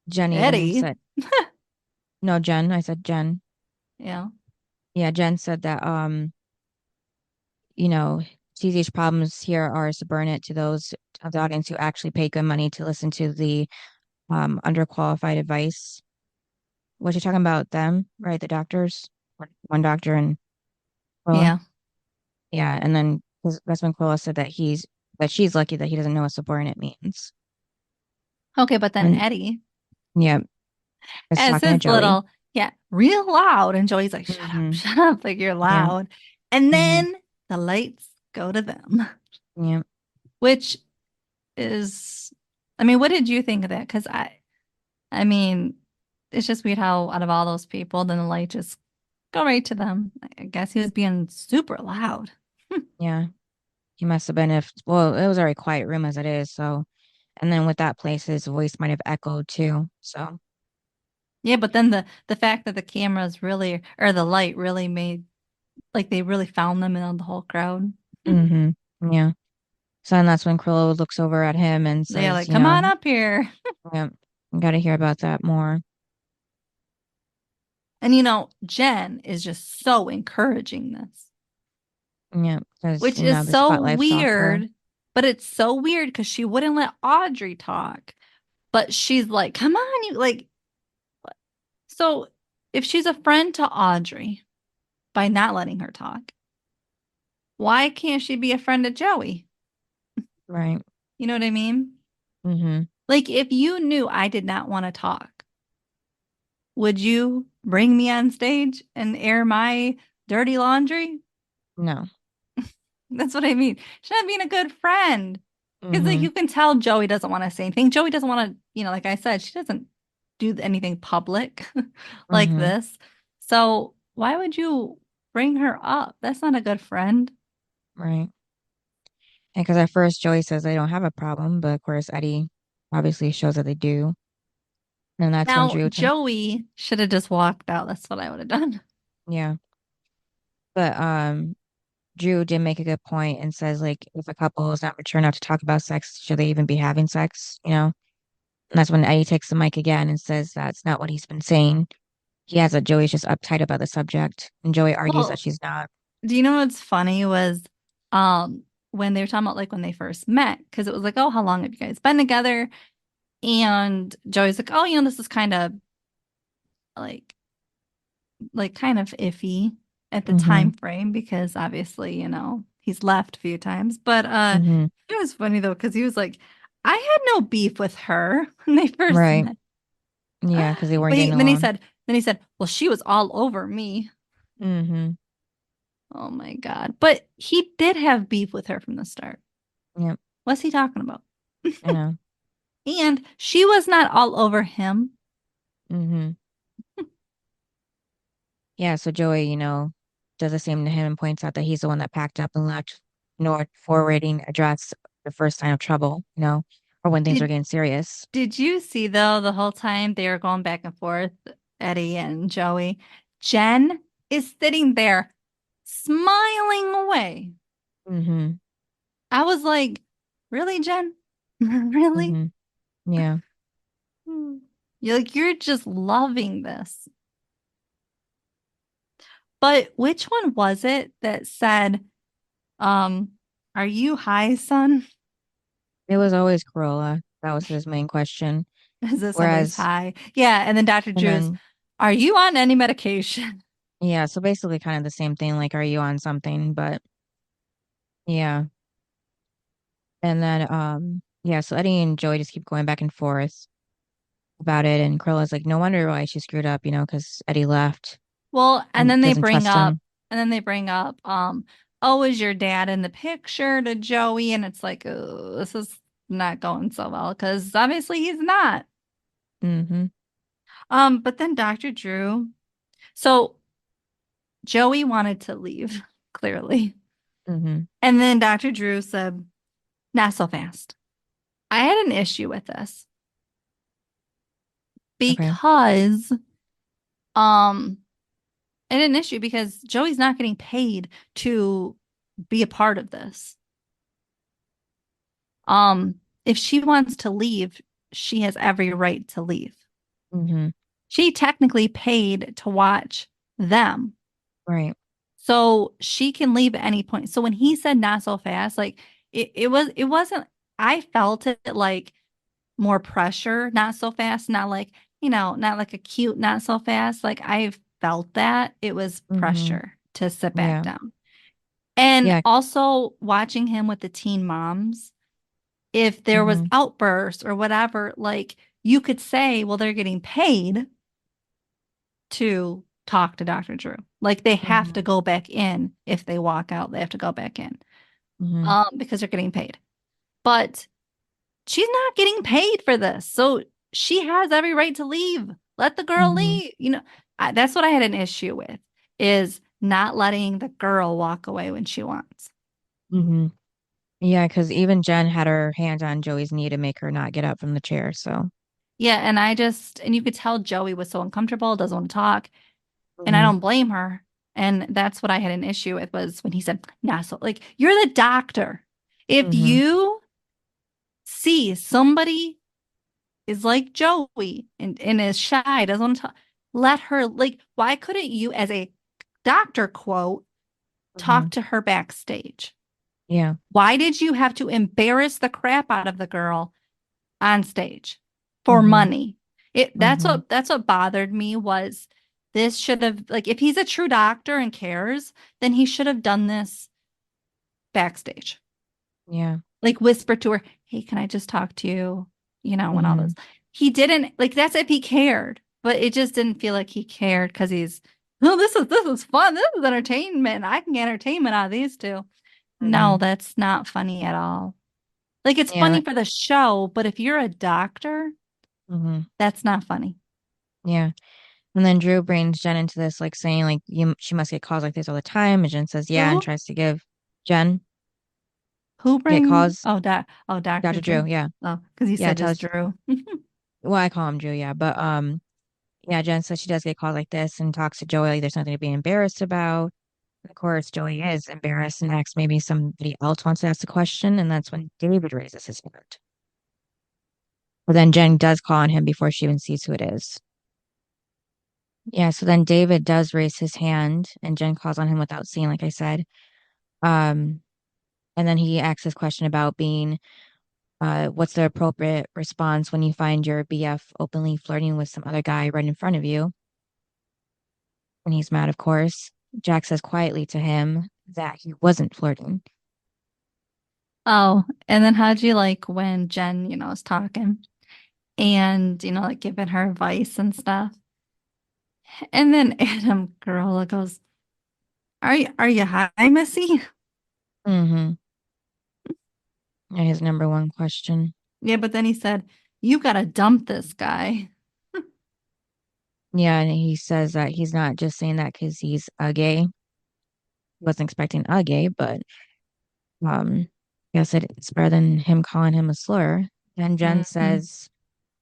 [SPEAKER 3] Jen even
[SPEAKER 2] Eddie,
[SPEAKER 3] said, no, Jen, I said Jen.
[SPEAKER 2] yeah.
[SPEAKER 3] Yeah, Jen said that you know, CZ's problems here are to burn it to those of the audience who actually pay good money to listen to the underqualified advice. Was she talking about them, right? The doctors, one doctor and Quilla.
[SPEAKER 2] Yeah.
[SPEAKER 3] Yeah, and then that's when Quilla said that she's lucky that he doesn't know what subordinate means.
[SPEAKER 2] Okay, but then
[SPEAKER 3] And
[SPEAKER 2] Eddie,
[SPEAKER 3] yeah, was
[SPEAKER 2] as
[SPEAKER 3] talking to
[SPEAKER 2] his
[SPEAKER 3] Joey.
[SPEAKER 2] little, yeah, real loud. And Joey's like,
[SPEAKER 3] Mm-hmm.
[SPEAKER 2] shut up, like you're
[SPEAKER 3] Yeah.
[SPEAKER 2] loud. And
[SPEAKER 3] Mm-hmm.
[SPEAKER 2] then the lights go to them,
[SPEAKER 3] Yeah.
[SPEAKER 2] which is, I mean, what did you think of that? Because I mean, it's just weird how out of all those people, then the light just go right to them. I guess he was being super loud.
[SPEAKER 3] Yeah. He must have been if well, it was a very quiet room as it is, so and then with that place his voice might have echoed too. So
[SPEAKER 2] Yeah, but then the fact that the cameras really or the light really made like they really found them in the whole crowd.
[SPEAKER 3] hmm yeah. So then that's when Krillo looks over at him and
[SPEAKER 2] They're
[SPEAKER 3] says,
[SPEAKER 2] like, "Come on up here."
[SPEAKER 3] yeah, gotta hear about that more.
[SPEAKER 2] And Jen is just so encouraging this,
[SPEAKER 3] Yeah, because
[SPEAKER 2] which is
[SPEAKER 3] the
[SPEAKER 2] so
[SPEAKER 3] spotlight's off her.
[SPEAKER 2] weird. But it's so weird because she wouldn't let Audrey talk. But she's like, "Come on, you like." So if she's a friend to Audrey by not letting her talk, why can't she be a friend to Joey?
[SPEAKER 3] Right.
[SPEAKER 2] You know what I mean?
[SPEAKER 3] hmm
[SPEAKER 2] Like if you knew I did not want to talk, would you bring me on stage and air my dirty laundry?
[SPEAKER 3] No.
[SPEAKER 2] That's what I mean. She's not being a good friend. Because like
[SPEAKER 3] Mm-hmm.
[SPEAKER 2] you can tell Joey doesn't want to say anything. Joey doesn't want to, like I said, she doesn't do anything public like
[SPEAKER 3] Mm-hmm.
[SPEAKER 2] this. So why would you bring her up? That's not a good friend.
[SPEAKER 3] Right. And because at first Joey says they don't have a problem, but of course Eddie obviously shows that they do. And that's when
[SPEAKER 2] Now,
[SPEAKER 3] Drew,
[SPEAKER 2] Joey should have just walked out. That's what I would have done.
[SPEAKER 3] yeah. But Drew did make a good point and says like if a couple is not mature enough to talk about sex, should they even be having sex? And that's when Eddie takes the mic again and says that's not what he's been saying. He has that Joey's just uptight about the subject, and Joey argues that
[SPEAKER 2] Well,
[SPEAKER 3] she's not.
[SPEAKER 2] do you know what's funny was um when they were talking about like when they first met, because it was like, oh, how long have you guys been together? And Joey's like, oh, this is kind of like kind of iffy at the
[SPEAKER 3] Mm-hmm.
[SPEAKER 2] time frame because obviously, he's left a few times. But
[SPEAKER 3] Mm-hmm.
[SPEAKER 2] it was funny though, because he was like, I had no beef with her when they first
[SPEAKER 3] Right.
[SPEAKER 2] met.
[SPEAKER 3] Yeah, because they weren't
[SPEAKER 2] But
[SPEAKER 3] getting
[SPEAKER 2] then he
[SPEAKER 3] along.
[SPEAKER 2] said, well, she was all over me.
[SPEAKER 3] Mm-hmm.
[SPEAKER 2] Oh my God. But he did have beef with her from the start.
[SPEAKER 3] Yep.
[SPEAKER 2] What's he talking about?
[SPEAKER 3] I know.
[SPEAKER 2] And she was not all over him.
[SPEAKER 3] Mm-hmm. Yeah, so Joey, does the same to him and points out that he's the one that packed up and left, nor forwarding address the first sign of trouble, or when things are
[SPEAKER 2] Did
[SPEAKER 3] getting serious.
[SPEAKER 2] did you see though the whole time they were going back and forth, Eddie and Joey? Jen is sitting there smiling away.
[SPEAKER 3] Mm-hmm.
[SPEAKER 2] I was like, really, Jen? Really?
[SPEAKER 3] Mm-hmm. Yeah.
[SPEAKER 2] You're just loving this. But which one was it that said, um, are you high, son?
[SPEAKER 3] It was always Corolla. That was his main question.
[SPEAKER 2] As if somebody's
[SPEAKER 3] Whereas,
[SPEAKER 2] high. Yeah, and then Dr.
[SPEAKER 3] and
[SPEAKER 2] Drew's,
[SPEAKER 3] then,
[SPEAKER 2] are you on any medication?
[SPEAKER 3] yeah, so basically kind of the same thing, like, are you on something? But yeah. And then, yeah, so Eddie and Joey just keep going back and forth about it. And Corolla's like, no wonder why she screwed up, because Eddie left
[SPEAKER 2] Well, and
[SPEAKER 3] and
[SPEAKER 2] then they
[SPEAKER 3] doesn't
[SPEAKER 2] bring
[SPEAKER 3] trust
[SPEAKER 2] up,
[SPEAKER 3] him.
[SPEAKER 2] oh, is your dad in the picture to Joey? And it's like, oh, this is not going so well because obviously he's not.
[SPEAKER 3] Mm-hmm.
[SPEAKER 2] But then Dr. Drew, so Joey wanted to leave, clearly.
[SPEAKER 3] Mm-hmm.
[SPEAKER 2] And then Dr. Drew said, not so fast. I had an issue with this
[SPEAKER 3] Okay.
[SPEAKER 2] because, um, I had an issue because Joey's not getting paid to be a part of this. If she wants to leave, she has every right to leave.
[SPEAKER 3] Mm-hmm.
[SPEAKER 2] She technically paid to watch them.
[SPEAKER 3] Right.
[SPEAKER 2] So she can leave at any point. So when he said not so fast, like it wasn't, I felt it like more pressure, not so fast, not like, not like a cute, not so fast. Like I felt that it was
[SPEAKER 3] Mm-hmm.
[SPEAKER 2] pressure to sit back
[SPEAKER 3] Yeah.
[SPEAKER 2] down. And
[SPEAKER 3] Yeah.
[SPEAKER 2] also watching him with the teen moms, if there was
[SPEAKER 3] Mm-hmm.
[SPEAKER 2] outbursts or whatever, like you could say, well, they're getting paid to talk to Dr. Drew. Like they have to
[SPEAKER 3] Mm-hmm.
[SPEAKER 2] go back in if they walk out, they have to go back in.
[SPEAKER 3] Mm-hmm.
[SPEAKER 2] Because they're getting paid. But she's not getting paid for this. So she has every right to leave. Let the girl
[SPEAKER 3] Mm-hmm.
[SPEAKER 2] leave. That's what I had an issue with is not letting the girl walk away when she wants.
[SPEAKER 3] Mm-hmm. Yeah, because even Jen had her hand on Joey's knee to make her not get up from the chair. So,
[SPEAKER 2] Yeah, and you could tell Joey was so uncomfortable, doesn't want to talk, and I
[SPEAKER 3] mm-hmm.
[SPEAKER 2] don't blame her. And that's what I had an issue with was when he said, "Nah, so like you're the doctor. If
[SPEAKER 3] Mm-hmm.
[SPEAKER 2] you see somebody is like Joey and is shy, doesn't want to talk, let her like, why couldn't you, as a doctor quote,
[SPEAKER 3] Mm-hmm.
[SPEAKER 2] talk to her backstage?
[SPEAKER 3] Yeah.
[SPEAKER 2] Why did you have to embarrass the crap out of the girl on stage for
[SPEAKER 3] Mm-hmm.
[SPEAKER 2] money? It
[SPEAKER 3] Mm-hmm.
[SPEAKER 2] that's what bothered me was this should have like if he's a true doctor and cares, then he should have done this backstage.
[SPEAKER 3] Yeah.
[SPEAKER 2] Like whisper to her, "Hey, can I just talk to you?" When all
[SPEAKER 3] Mm-hmm.
[SPEAKER 2] this. He didn't like that's if he cared. but it just didn't feel like he cared because he's, oh, this is fun. This is entertainment. I can get entertainment out of these two. No,
[SPEAKER 3] Hmm.
[SPEAKER 2] that's not funny at all. Like it's
[SPEAKER 3] Yeah.
[SPEAKER 2] funny for the show, but if you're a doctor,
[SPEAKER 3] Hmm.
[SPEAKER 2] that's not funny.
[SPEAKER 3] Yeah. And then Drew brings Jen into this, like saying like she must get calls like this all the time. And Jen says yeah, and
[SPEAKER 2] Who?
[SPEAKER 3] tries to give Jen
[SPEAKER 2] Who
[SPEAKER 3] get
[SPEAKER 2] brings?
[SPEAKER 3] calls.
[SPEAKER 2] Oh, Dr.
[SPEAKER 3] Dr. Drew,
[SPEAKER 2] Drew.
[SPEAKER 3] yeah.
[SPEAKER 2] Oh, because you
[SPEAKER 3] Yeah,
[SPEAKER 2] said just
[SPEAKER 3] tells
[SPEAKER 2] Drew.
[SPEAKER 3] well, I call him Drew, yeah. But yeah, Jen says she does get calls like this and talks to Joey like there's nothing to be embarrassed about. Of course, Joey is embarrassed and asks maybe somebody else wants to ask the question, and that's when David raises his hand. But then Jen does call on him before she even sees who it is. Yeah, so then David does raise his hand and Jen calls on him without seeing, like I said. Um, and then he asks this question about being what's the appropriate response when you find your BF openly flirting with some other guy right in front of you? And he's mad, of course. Jack says quietly to him that he wasn't flirting.
[SPEAKER 2] Oh, and then how'd you like when Jen, is talking and, like giving her advice and stuff? And then Adam Carola goes, are you high, Missy?
[SPEAKER 3] Mm-hmm. Yeah, his number one question.
[SPEAKER 2] Yeah, but then he said, you gotta dump this guy.
[SPEAKER 3] Yeah, and he says that he's not just saying that because he's a gay. He wasn't expecting a gay, but I guess it's better than him calling him a slur. And Jen
[SPEAKER 2] Hmm.
[SPEAKER 3] says,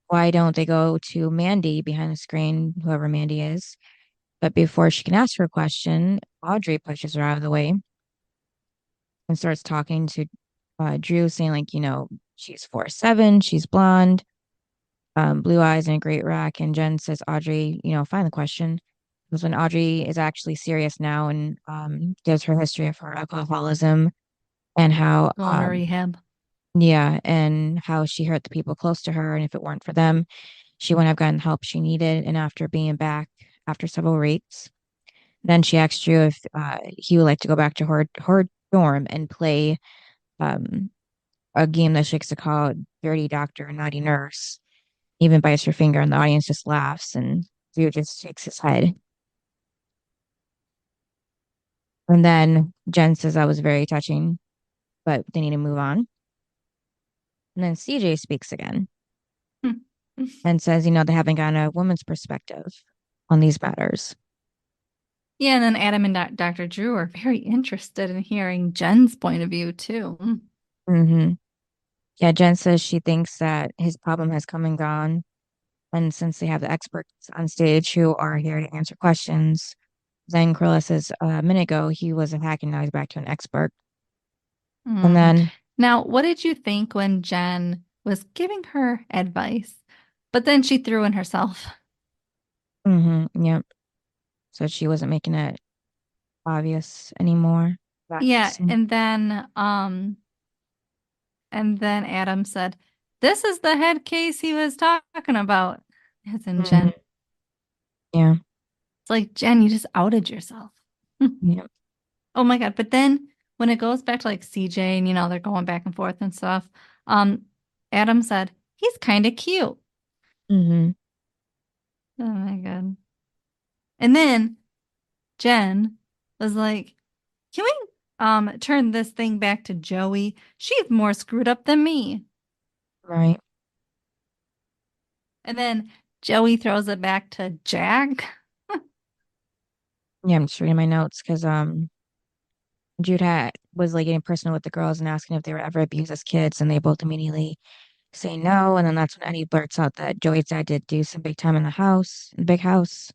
[SPEAKER 3] why don't they go to Mandy behind the screen, whoever Mandy is? But before she can ask her question, Audrey pushes her out of the way and starts talking to Drew, saying like, she's 4'7", she's blonde, blue eyes and a great rack. And Jen says, Audrey, find the question. Because when Audrey is actually serious now and gives her history of her alcoholism and how,
[SPEAKER 2] Going to rehab.
[SPEAKER 3] yeah, and how she hurt the people close to her. And if it weren't for them, she wouldn't have gotten the help she needed. And after being back after several rapes, then she asked Drew if he would like to go back to her dorm and play um, a game that she likes to call Dirty Doctor, Naughty Nurse. Even bites her finger, and the audience just laughs, and Drew just shakes his head. And then Jen says that was very touching, but they need to move on. And then CJ speaks again and says, they haven't gotten a woman's perspective on these matters.
[SPEAKER 2] Yeah, and then Adam and Dr. Drew are very interested in hearing Jen's point of view too.
[SPEAKER 3] Hmm. Yeah, Jen says she thinks that his problem has come and gone. And since they have the experts on stage who are here to answer questions, then Carla says a minute ago he was a hack and now he's back to an expert. And
[SPEAKER 2] Mm.
[SPEAKER 3] then,
[SPEAKER 2] Now, what did you think when Jen was giving her advice, but then she threw in herself?
[SPEAKER 3] yep. So she wasn't making it obvious anymore.
[SPEAKER 2] Yeah,
[SPEAKER 3] That's,
[SPEAKER 2] and then Adam said, "This is the head case he was talking about." As in
[SPEAKER 3] mhm,
[SPEAKER 2] Jen.
[SPEAKER 3] yeah,
[SPEAKER 2] It's like, Jen, you just outed yourself.
[SPEAKER 3] yeah.
[SPEAKER 2] Oh my God. But then when it goes back to like CJ and they're going back and forth and stuff, um, Adam said, he's kind of cute.
[SPEAKER 3] Hmm.
[SPEAKER 2] Oh my God. And then Jen was like, can we turn this thing back to Joey? She's more screwed up than me.
[SPEAKER 3] Right.
[SPEAKER 2] And then Joey throws it back to Jack.
[SPEAKER 3] Yeah, I'm just reading my notes because Jude was like getting personal with the girls and asking if they were ever abused as kids, and they both immediately say no. And then that's when Eddie blurts out that Joey's dad did do some big time in the house, in the big house.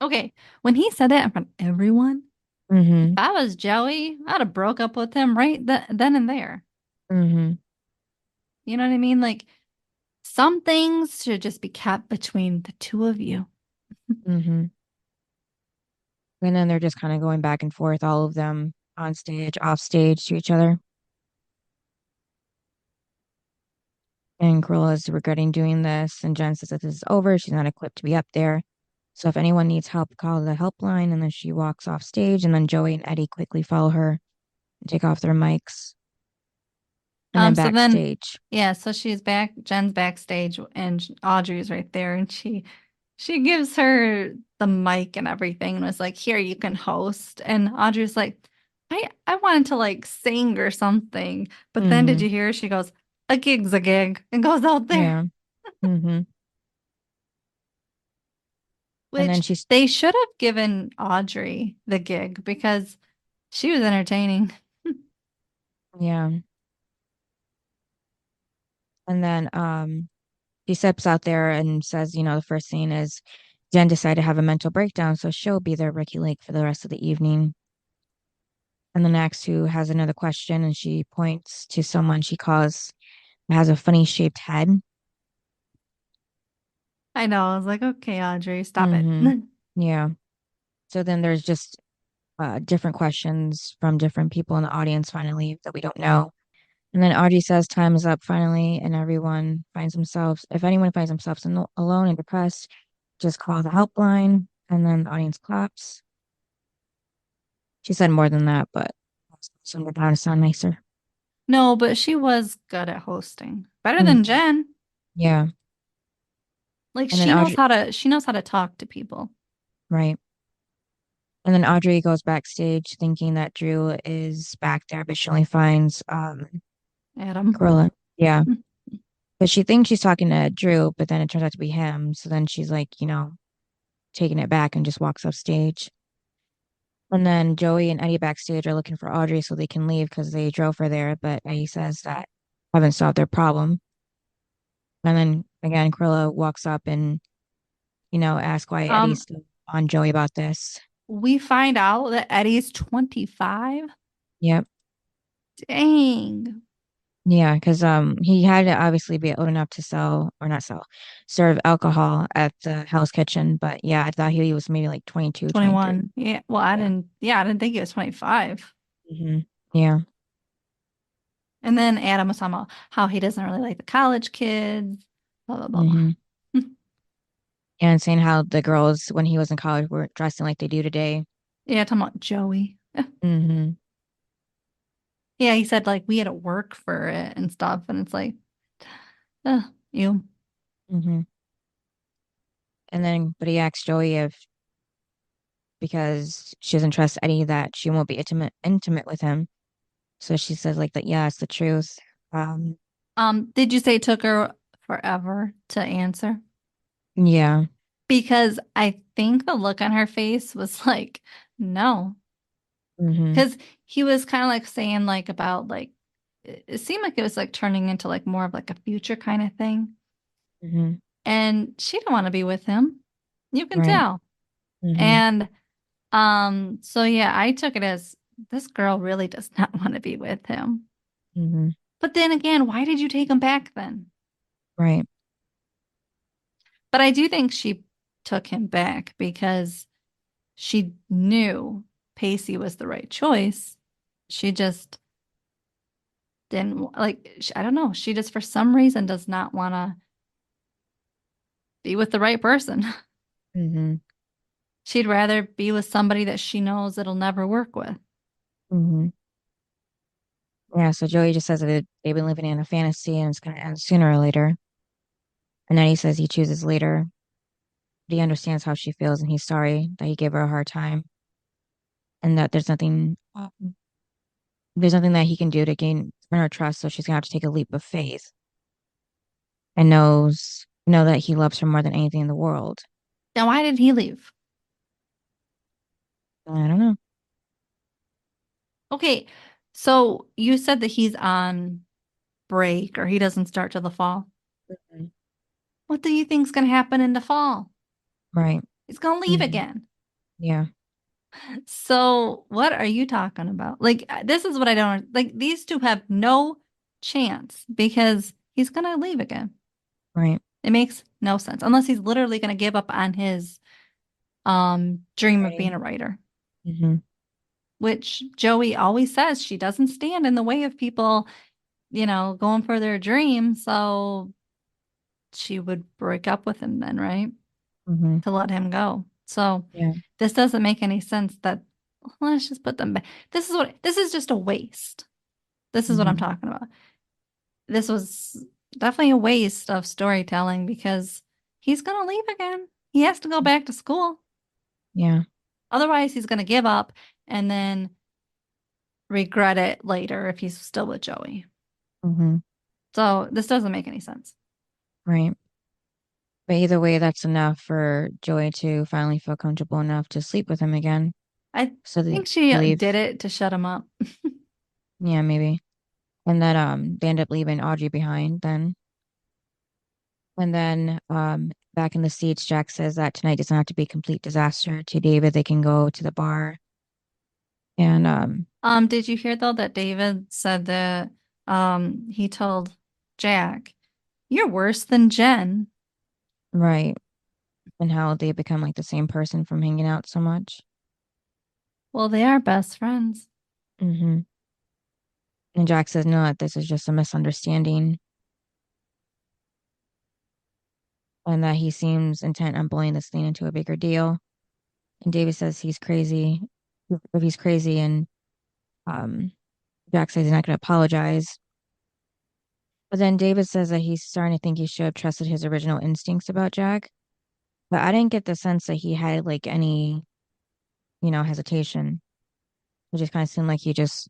[SPEAKER 2] Okay, when he said that in front of everyone, if
[SPEAKER 3] Hmm.
[SPEAKER 2] I was Joey, I'd have broke up with him right then and there.
[SPEAKER 3] Hmm.
[SPEAKER 2] You know what I mean? Like some things should just be kept between the two of you.
[SPEAKER 3] Hmm. And then they're just kind of going back and forth, all of them on stage, off stage to each other. And Cruella is regretting doing this. And Jen says that this is over. She's not equipped to be up there. So if anyone needs help, call the helpline. And then she walks off stage. And then Joey and Eddie quickly follow her and take off their mics. And then
[SPEAKER 2] So then,
[SPEAKER 3] backstage.
[SPEAKER 2] yeah, so she's back, Jen's backstage and Audrey's right there and she She gives her the mic and everything and was like, here, you can host. And Audrey's like, I wanted to like sing or something. But then did
[SPEAKER 3] Mm-hmm.
[SPEAKER 2] you hear? She goes, a gig's a gig, and goes out there.
[SPEAKER 3] Yeah. Mm-hmm. And then
[SPEAKER 2] Which
[SPEAKER 3] she's,
[SPEAKER 2] they should have given Audrey the gig because she was entertaining.
[SPEAKER 3] yeah. And then she steps out there and says, the first scene is Jen decided to have a mental breakdown, so she'll be there, Ricky Lake, for the rest of the evening. And the next who has another question, and she points to someone she calls has a funny shaped head.
[SPEAKER 2] I know. I was like, okay, Audrey, stop it.
[SPEAKER 3] Mm-hmm. Yeah. So then there's just different questions from different people in the audience finally that we don't know. And then Audrey says time is up finally, and everyone finds themselves, if anyone finds themselves alone and depressed, just call the helpline. And then the audience claps. She said more than that, but some down to sound nicer.
[SPEAKER 2] No, but she was good at hosting. Better than
[SPEAKER 3] Mhm.
[SPEAKER 2] Jen.
[SPEAKER 3] Yeah.
[SPEAKER 2] Like
[SPEAKER 3] And then Audrey,
[SPEAKER 2] she knows how to talk to people.
[SPEAKER 3] right. And then Audrey goes backstage thinking that Drew is back there, but she only finds
[SPEAKER 2] Adam.
[SPEAKER 3] Carola. Yeah. But she thinks she's talking to Drew, but then it turns out to be him. So then she's like, taking it back and just walks off stage. And then Joey and Eddie backstage are looking for Audrey so they can leave because they drove her there. But Eddie says that haven't solved their problem. And then again, Cruella walks up and, asks why
[SPEAKER 2] Um,
[SPEAKER 3] Eddie's still on Joey about this.
[SPEAKER 2] we find out that Eddie's 25.
[SPEAKER 3] Yep.
[SPEAKER 2] Dang.
[SPEAKER 3] Yeah, because he had to obviously be old enough to sell or not sell, serve alcohol at the Hell's Kitchen. But yeah, I thought he was maybe like 22, 23.
[SPEAKER 2] 21. Yeah. Well,
[SPEAKER 3] Yeah.
[SPEAKER 2] I didn't think he was 25.
[SPEAKER 3] Hmm. Yeah.
[SPEAKER 2] And then Adam was talking about how he doesn't really like the college kids, blah, blah, blah.
[SPEAKER 3] Hmm. And saying how the girls when he was in college were dressing like they do today.
[SPEAKER 2] Yeah, talking about Joey.
[SPEAKER 3] Hmm.
[SPEAKER 2] Yeah, he said like we had to work for it and stuff. And it's like, you.
[SPEAKER 3] Hmm. And then, but he asks Joey if because she doesn't trust Eddie that she won't be intimate with him. So she says like that, yeah, it's the truth. Um,
[SPEAKER 2] Did you say it took her forever to answer?
[SPEAKER 3] yeah.
[SPEAKER 2] Because I think the look on her face was like, no.
[SPEAKER 3] Hmm.
[SPEAKER 2] Because he was kind of like saying like about like it seemed like it was like turning into like more of like a future kind of thing.
[SPEAKER 3] Hmm.
[SPEAKER 2] And she didn't want to be with him. You can
[SPEAKER 3] Right.
[SPEAKER 2] tell.
[SPEAKER 3] Hmm.
[SPEAKER 2] And so yeah, I took it as this girl really does not want to be with him.
[SPEAKER 3] Hmm.
[SPEAKER 2] But then again, why did you take him back then?
[SPEAKER 3] Right.
[SPEAKER 2] But I do think she took him back because she knew Pacey was the right choice. She just didn't like, I don't know. She just, for some reason, does not want to be with the right person.
[SPEAKER 3] Hmm.
[SPEAKER 2] She'd rather be with somebody that she knows it'll never work with.
[SPEAKER 3] Hmm. Yeah, so Joey just says that they've been living in a fantasy and it's going to end sooner or later. And then he says he chooses later, but he understands how she feels and he's sorry that he gave her a hard time and that there's nothing that he can do to gain earn her trust. So she's going to have to take a leap of faith and know that he loves her more than anything in the world.
[SPEAKER 2] Now, why did he leave?
[SPEAKER 3] I don't know.
[SPEAKER 2] Okay, so you said that he's on break or he doesn't start till the fall.
[SPEAKER 3] Mhm.
[SPEAKER 2] What do you think's going to happen in the fall?
[SPEAKER 3] Right.
[SPEAKER 2] He's going to leave
[SPEAKER 3] Hmm.
[SPEAKER 2] again.
[SPEAKER 3] Yeah.
[SPEAKER 2] So, what are you talking about? Like, this is what I don't like. These two have no chance because he's going to leave again.
[SPEAKER 3] Right.
[SPEAKER 2] It makes no sense unless he's literally going to give up on his dream of being
[SPEAKER 3] Right.
[SPEAKER 2] a writer,
[SPEAKER 3] Hmm.
[SPEAKER 2] which Joey always says she doesn't stand in the way of people, going for their dream. So she would break up with him then, right?
[SPEAKER 3] Hmm.
[SPEAKER 2] To let him go. So
[SPEAKER 3] Yeah.
[SPEAKER 2] this doesn't make any sense that let's just put them back. This is just a waste. This is what I'm
[SPEAKER 3] Hmm.
[SPEAKER 2] talking about. This was definitely a waste of storytelling because he's gonna leave again. He has to go back to school.
[SPEAKER 3] Yeah.
[SPEAKER 2] Otherwise, he's going to give up and then regret it later if he's still with Joey.
[SPEAKER 3] Mm-hmm.
[SPEAKER 2] So this doesn't make any sense.
[SPEAKER 3] Right. But either way, that's enough for Joey to finally feel comfortable enough to sleep with him again.
[SPEAKER 2] I
[SPEAKER 3] So they
[SPEAKER 2] think she
[SPEAKER 3] leave.
[SPEAKER 2] did it to shut him up.
[SPEAKER 3] Yeah, maybe. And then they end up leaving Audrey behind then. And then back in the seats, Jack says that tonight doesn't have to be a complete disaster. To David, they can go to the bar. And
[SPEAKER 2] Did you hear though that David said that he told Jack, "You're worse than Jen."
[SPEAKER 3] right. And how they become like the same person from hanging out so much.
[SPEAKER 2] Well, they are best friends.
[SPEAKER 3] Mm-hmm. And Jack says, no, that this is just a misunderstanding. And that he seems intent on bullying this thing into a bigger deal. And David says he's crazy. If he's crazy, and um, Jack says he's not going to apologize. But then David says that he's starting to think he should have trusted his original instincts about Jack. But I didn't get the sense that he had like any, hesitation. It just kind of seemed like he just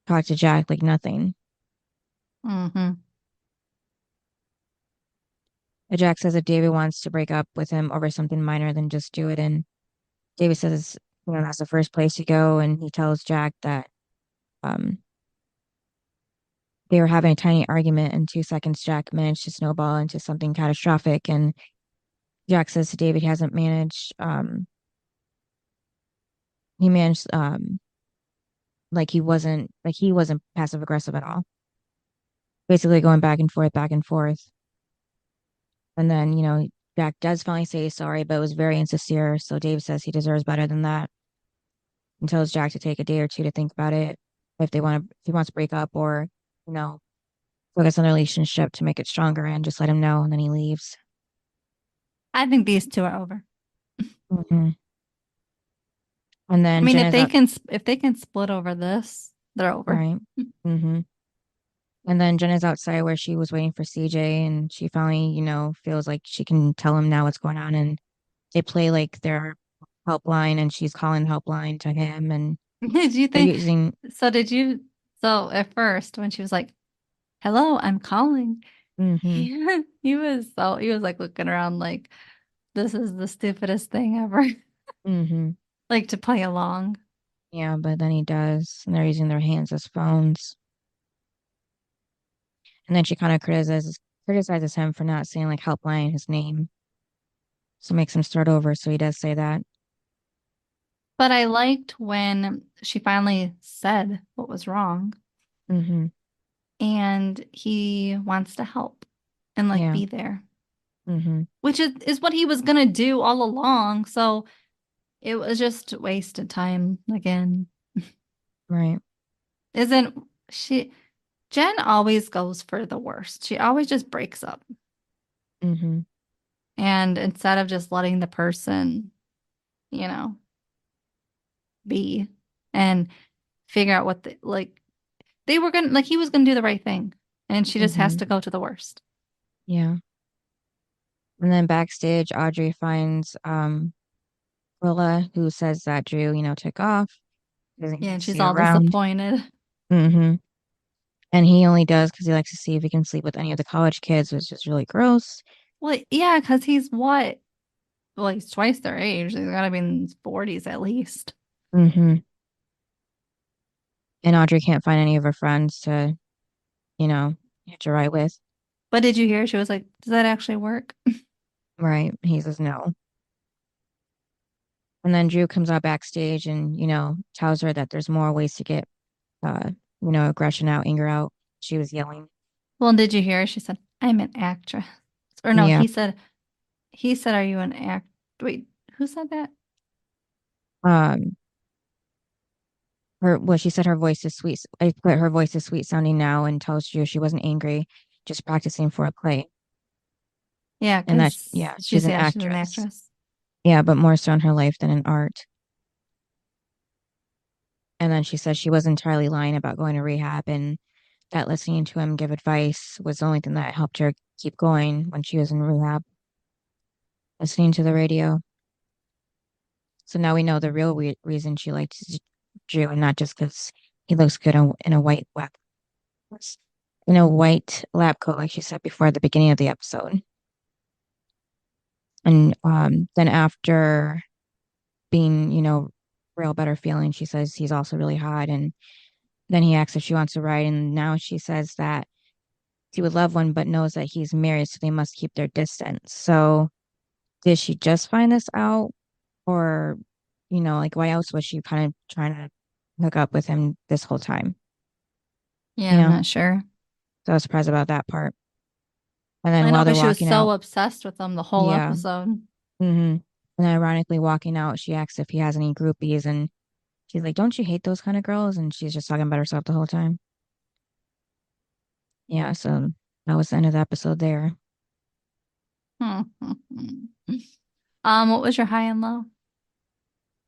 [SPEAKER 3] talked to Jack like nothing.
[SPEAKER 2] Mm-hmm.
[SPEAKER 3] But Jack says if David wants to break up with him over something minor, then just do it. And David says, that's the first place you go. And he tells Jack that um, they were having a tiny argument. In 2 seconds, Jack managed to snowball into something catastrophic. And Jack says to David, he hasn't managed, he managed, like he wasn't passive aggressive at all. Basically going back and forth, back and forth. And then, Jack does finally say he's sorry, but it was very insincere. So Dave says he deserves better than that and tells Jack to take a day or two to think about it if he wants to break up or, you know, focus on the relationship to make it stronger and just let him know. And then he leaves.
[SPEAKER 2] I think these two are over.
[SPEAKER 3] Hmm. And
[SPEAKER 2] I
[SPEAKER 3] then
[SPEAKER 2] mean,
[SPEAKER 3] Jen is up,
[SPEAKER 2] if they can split over this, they're over.
[SPEAKER 3] right? Hmm. And then Jen is outside where she was waiting for CJ, and she finally, feels like she can tell him now what's going on. And they play like their helpline, and she's calling the helpline to him, and
[SPEAKER 2] Did you
[SPEAKER 3] they're
[SPEAKER 2] think
[SPEAKER 3] using,
[SPEAKER 2] so? So at first, when she was like, "Hello, I'm calling,"
[SPEAKER 3] hmm
[SPEAKER 2] he was like looking around like this is the stupidest thing ever,
[SPEAKER 3] hmm
[SPEAKER 2] like to play along.
[SPEAKER 3] yeah, but then he does, and they're using their hands as phones. And then she kind of criticizes him for not saying like helpline his name, so makes him start over. So he does say that.
[SPEAKER 2] But I liked when she finally said what was wrong,
[SPEAKER 3] Hmm.
[SPEAKER 2] and he wants to help and like
[SPEAKER 3] Yeah.
[SPEAKER 2] be there,
[SPEAKER 3] Hmm.
[SPEAKER 2] which is what he was gonna do all along. So it was just wasted time again.
[SPEAKER 3] Right.
[SPEAKER 2] Isn't she? Jen always goes for the worst. She always just breaks up.
[SPEAKER 3] Hmm.
[SPEAKER 2] And instead of just letting the person, you know, be and figure out what they were gonna like he was gonna do the right thing. And she just has
[SPEAKER 3] Hmm.
[SPEAKER 2] to go to the worst.
[SPEAKER 3] Yeah. And then backstage, Audrey finds Willa, who says that Drew, took off, doesn't
[SPEAKER 2] Yeah,
[SPEAKER 3] even
[SPEAKER 2] and she's
[SPEAKER 3] see her
[SPEAKER 2] all
[SPEAKER 3] around.
[SPEAKER 2] disappointed.
[SPEAKER 3] Hmm. And he only does because he likes to see if he can sleep with any of the college kids, which is really gross.
[SPEAKER 2] Well, yeah, because he's what? Well, he's twice their age. He's gotta be in his 40s at least.
[SPEAKER 3] Hmm. And Audrey can't find any of her friends to, hitch a ride with.
[SPEAKER 2] But did you hear? She was like, "Does that actually work?"
[SPEAKER 3] Right. He says no. And then Drew comes out backstage and, tells her that there's more ways to get, uh, aggression out, anger out. She was yelling.
[SPEAKER 2] Well, did you hear? She said, "I'm an actress." Or no,
[SPEAKER 3] Yeah.
[SPEAKER 2] he said, "Are you an act?" Wait, who said that?
[SPEAKER 3] Um, she said her voice is sweet. I put her voice is sweet sounding now and tells Drew she wasn't angry, just practicing for a play.
[SPEAKER 2] Yeah,
[SPEAKER 3] And that,
[SPEAKER 2] because
[SPEAKER 3] yeah, she's an
[SPEAKER 2] she's an
[SPEAKER 3] actress.
[SPEAKER 2] actress.
[SPEAKER 3] Yeah, but more so in her life than in art. And then she says she was entirely lying about going to rehab and that listening to him give advice was the only thing that helped her keep going when she was in rehab. listening to the radio. So now we know the real reason she likes Drew, and not just because he looks good in a white lab coat, like she said before at the beginning of the episode. And then after being, real better feeling, she says he's also really hot. And then he asks if she wants to ride. And now she says that she would love one, but knows that he's married, so they must keep their distance. So did she just find this out? Or, like why else was she kind of trying to hook up with him this whole time?
[SPEAKER 2] Yeah,
[SPEAKER 3] You
[SPEAKER 2] I'm
[SPEAKER 3] know?
[SPEAKER 2] not sure.
[SPEAKER 3] So I was surprised about that part. And then
[SPEAKER 2] I know
[SPEAKER 3] while they're
[SPEAKER 2] because she was
[SPEAKER 3] walking
[SPEAKER 2] so
[SPEAKER 3] out,
[SPEAKER 2] obsessed with him the whole
[SPEAKER 3] yeah.
[SPEAKER 2] episode.
[SPEAKER 3] And ironically, walking out, she asks if he has any groupies, and she's like, "Don't you hate those kind of girls?" And she's just talking about herself the whole time. Yeah, so that was the end of the episode there.
[SPEAKER 2] What was your high and low?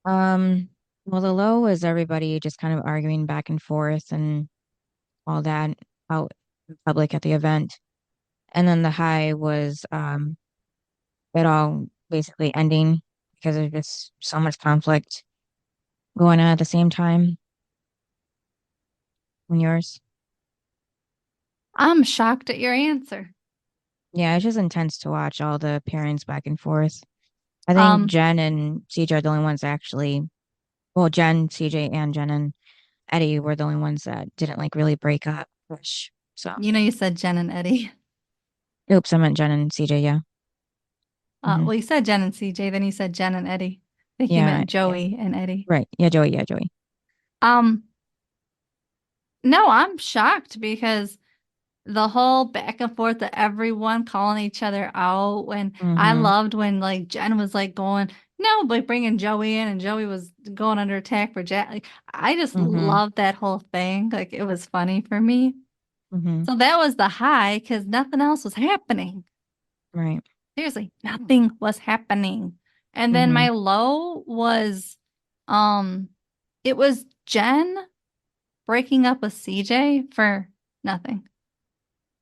[SPEAKER 3] Um, well, the low was everybody just kind of arguing back and forth and all that out in public at the event. And then the high was it all basically ending because there's just so much conflict going on at the same time. And yours?
[SPEAKER 2] I'm shocked at your answer.
[SPEAKER 3] Yeah, it's just intense to watch all the pairings back and forth. I think
[SPEAKER 2] Um,
[SPEAKER 3] Jen and CJ are the only ones that actually, well, Jen, CJ, and Jen and Eddie were the only ones that didn't like really break up. Which, so,
[SPEAKER 2] you said Jen and Eddie.
[SPEAKER 3] oops, I meant Jen and CJ. Yeah.
[SPEAKER 2] Well,
[SPEAKER 3] Hmm.
[SPEAKER 2] you said Jen and CJ, then you said Jen and Eddie. I think you
[SPEAKER 3] Yeah.
[SPEAKER 2] meant
[SPEAKER 3] Yeah.
[SPEAKER 2] Joey and Eddie.
[SPEAKER 3] Right. Yeah, Joey. Yeah, Joey.
[SPEAKER 2] Um, no, I'm shocked because the whole back and forth of everyone calling each other out. When I
[SPEAKER 3] Mm-hmm.
[SPEAKER 2] loved when like Jen was like going, no, like bringing Joey in, and Joey was going under attack for Jack. Like, I just
[SPEAKER 3] Mm-hmm.
[SPEAKER 2] loved that whole thing. Like it was funny for me.
[SPEAKER 3] Mm-hmm.
[SPEAKER 2] So that was the high because nothing else was happening.
[SPEAKER 3] Right.
[SPEAKER 2] Seriously, nothing was happening. And then
[SPEAKER 3] Mm-hmm.
[SPEAKER 2] my low was, um, it was Jen breaking up with CJ for nothing.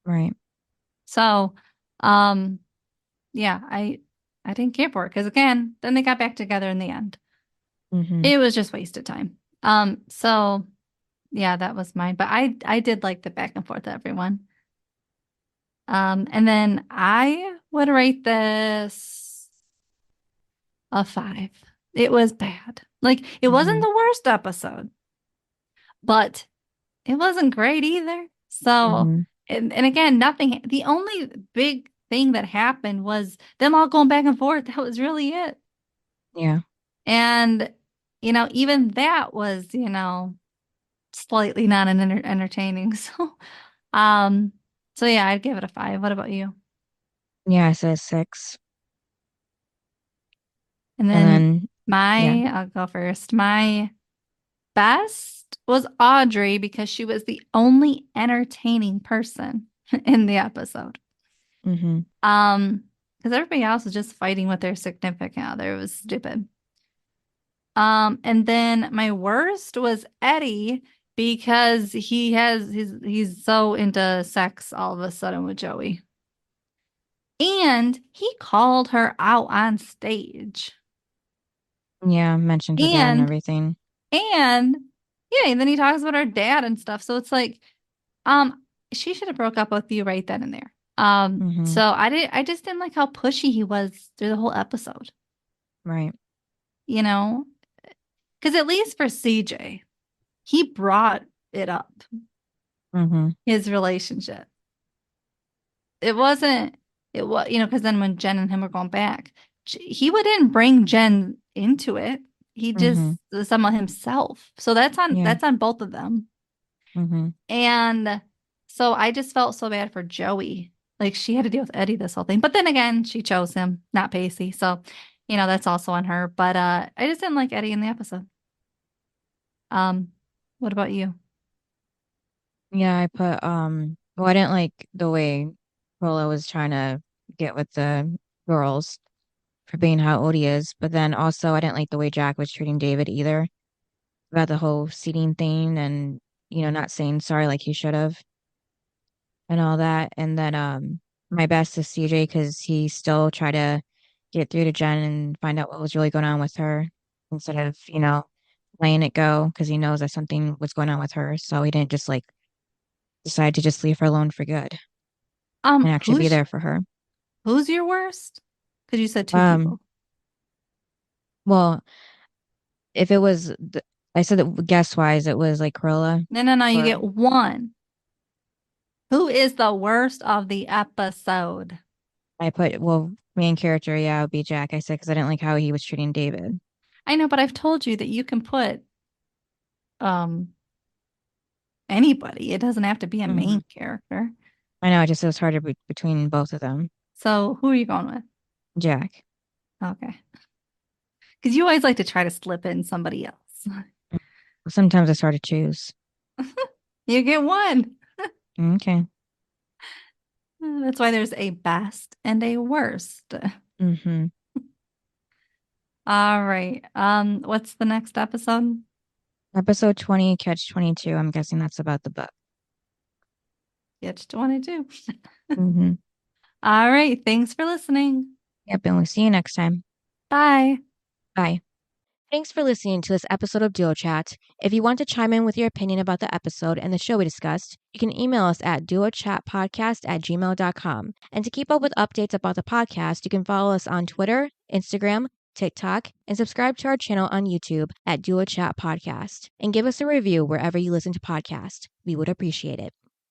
[SPEAKER 3] Right.
[SPEAKER 2] So, um, yeah, I didn't care for it because again, then they got back together in the end.
[SPEAKER 3] Mm-hmm.
[SPEAKER 2] It was just wasted time. So yeah, that was mine. But I did like the back and forth of everyone. And then I would rate this a 5. It was bad. Like it wasn't
[SPEAKER 3] Mm-hmm.
[SPEAKER 2] the worst episode, but it wasn't great either. So,
[SPEAKER 3] Mm-hmm.
[SPEAKER 2] and again, nothing, the only big thing that happened was them all going back and forth. That was really it.
[SPEAKER 3] Yeah.
[SPEAKER 2] And, even that was, slightly not entertaining. Um, so yeah, I'd give it a 5. What about you?
[SPEAKER 3] Yeah, I said 6.
[SPEAKER 2] And
[SPEAKER 3] And
[SPEAKER 2] then
[SPEAKER 3] then, yeah.
[SPEAKER 2] I'll go first. My best was Audrey because she was the only entertaining person in the episode.
[SPEAKER 3] Mm-hmm.
[SPEAKER 2] Because everybody else was just fighting with their significant other. It was stupid. And then my worst was Eddie because he's so into sex all of a sudden with Joey. And he called her out on stage.
[SPEAKER 3] Yeah, mentioned her dad and
[SPEAKER 2] And
[SPEAKER 3] everything.
[SPEAKER 2] and yeah, and then he talks about her dad and stuff. So it's like, she should have broke up with you right then and there.
[SPEAKER 3] Mm-hmm.
[SPEAKER 2] So I just didn't like how pushy he was through the whole episode,
[SPEAKER 3] Right.
[SPEAKER 2] you know? Because at least for CJ, he brought it up,
[SPEAKER 3] Mm-hmm.
[SPEAKER 2] his relationship. It wasn't, it was, because then when Jen and him were going back, he wouldn't bring Jen into it. He just
[SPEAKER 3] Mm-hmm.
[SPEAKER 2] somehow himself. So
[SPEAKER 3] Yeah.
[SPEAKER 2] that's on both of them.
[SPEAKER 3] Mm-hmm.
[SPEAKER 2] And so I just felt so bad for Joey. Like she had to deal with Eddie this whole thing. But then again, she chose him, not Pacey. So, that's also on her. But I just didn't like Eddie in the episode. Um, what about you?
[SPEAKER 3] Yeah, I put well, I didn't like the way Rolla was trying to get with the girls for being how Odie is, but then also I didn't like the way Jack was treating David either about the whole seating thing and not saying sorry like he should have and all that. And then my best is CJ because he still tried to get through to Jen and find out what was really going on with her instead of, letting it go because he knows that something was going on with her. So he didn't just like decide to just leave her alone for good and actually be
[SPEAKER 2] Who's
[SPEAKER 3] there for her.
[SPEAKER 2] who's your worst? Because you said two
[SPEAKER 3] Um,
[SPEAKER 2] people.
[SPEAKER 3] well, if it was, I said that guess wise, it was like Corolla.
[SPEAKER 2] No. You
[SPEAKER 3] Or
[SPEAKER 2] get one. Who is the worst of the episode?
[SPEAKER 3] I put, well, main character, yeah, it would be Jack. I said because I didn't like how he was treating David.
[SPEAKER 2] I know, but I've told you that you can put um anybody. It doesn't have to be a
[SPEAKER 3] Hmm.
[SPEAKER 2] main character.
[SPEAKER 3] I know, it just was harder between both of them.
[SPEAKER 2] So who are you going with?
[SPEAKER 3] Jack.
[SPEAKER 2] Okay. Because you always like to try to slip in somebody else.
[SPEAKER 3] Sometimes it's hard to choose.
[SPEAKER 2] You get one.
[SPEAKER 3] Okay.
[SPEAKER 2] That's why there's a best and a worst.
[SPEAKER 3] Mm-hmm.
[SPEAKER 2] All right. What's the next episode?
[SPEAKER 3] Episode 20, Catch 22. I'm guessing that's about the book.
[SPEAKER 2] Get 22.
[SPEAKER 3] Mm-hmm.
[SPEAKER 2] All right. Thanks for listening.
[SPEAKER 3] Yep, and we'll see you next time.
[SPEAKER 2] Bye.
[SPEAKER 3] Bye. Thanks for listening to this episode of Duo Chat. If you want to chime in with your opinion about the episode and the show we discussed, you can email us at duochatpodcast@gmail.com. And to keep up with updates about the podcast, you can follow us on Twitter, Instagram, TikTok, and subscribe to our channel on YouTube at Duo Chat Podcast. And give us a review wherever you listen to podcasts. We would appreciate it.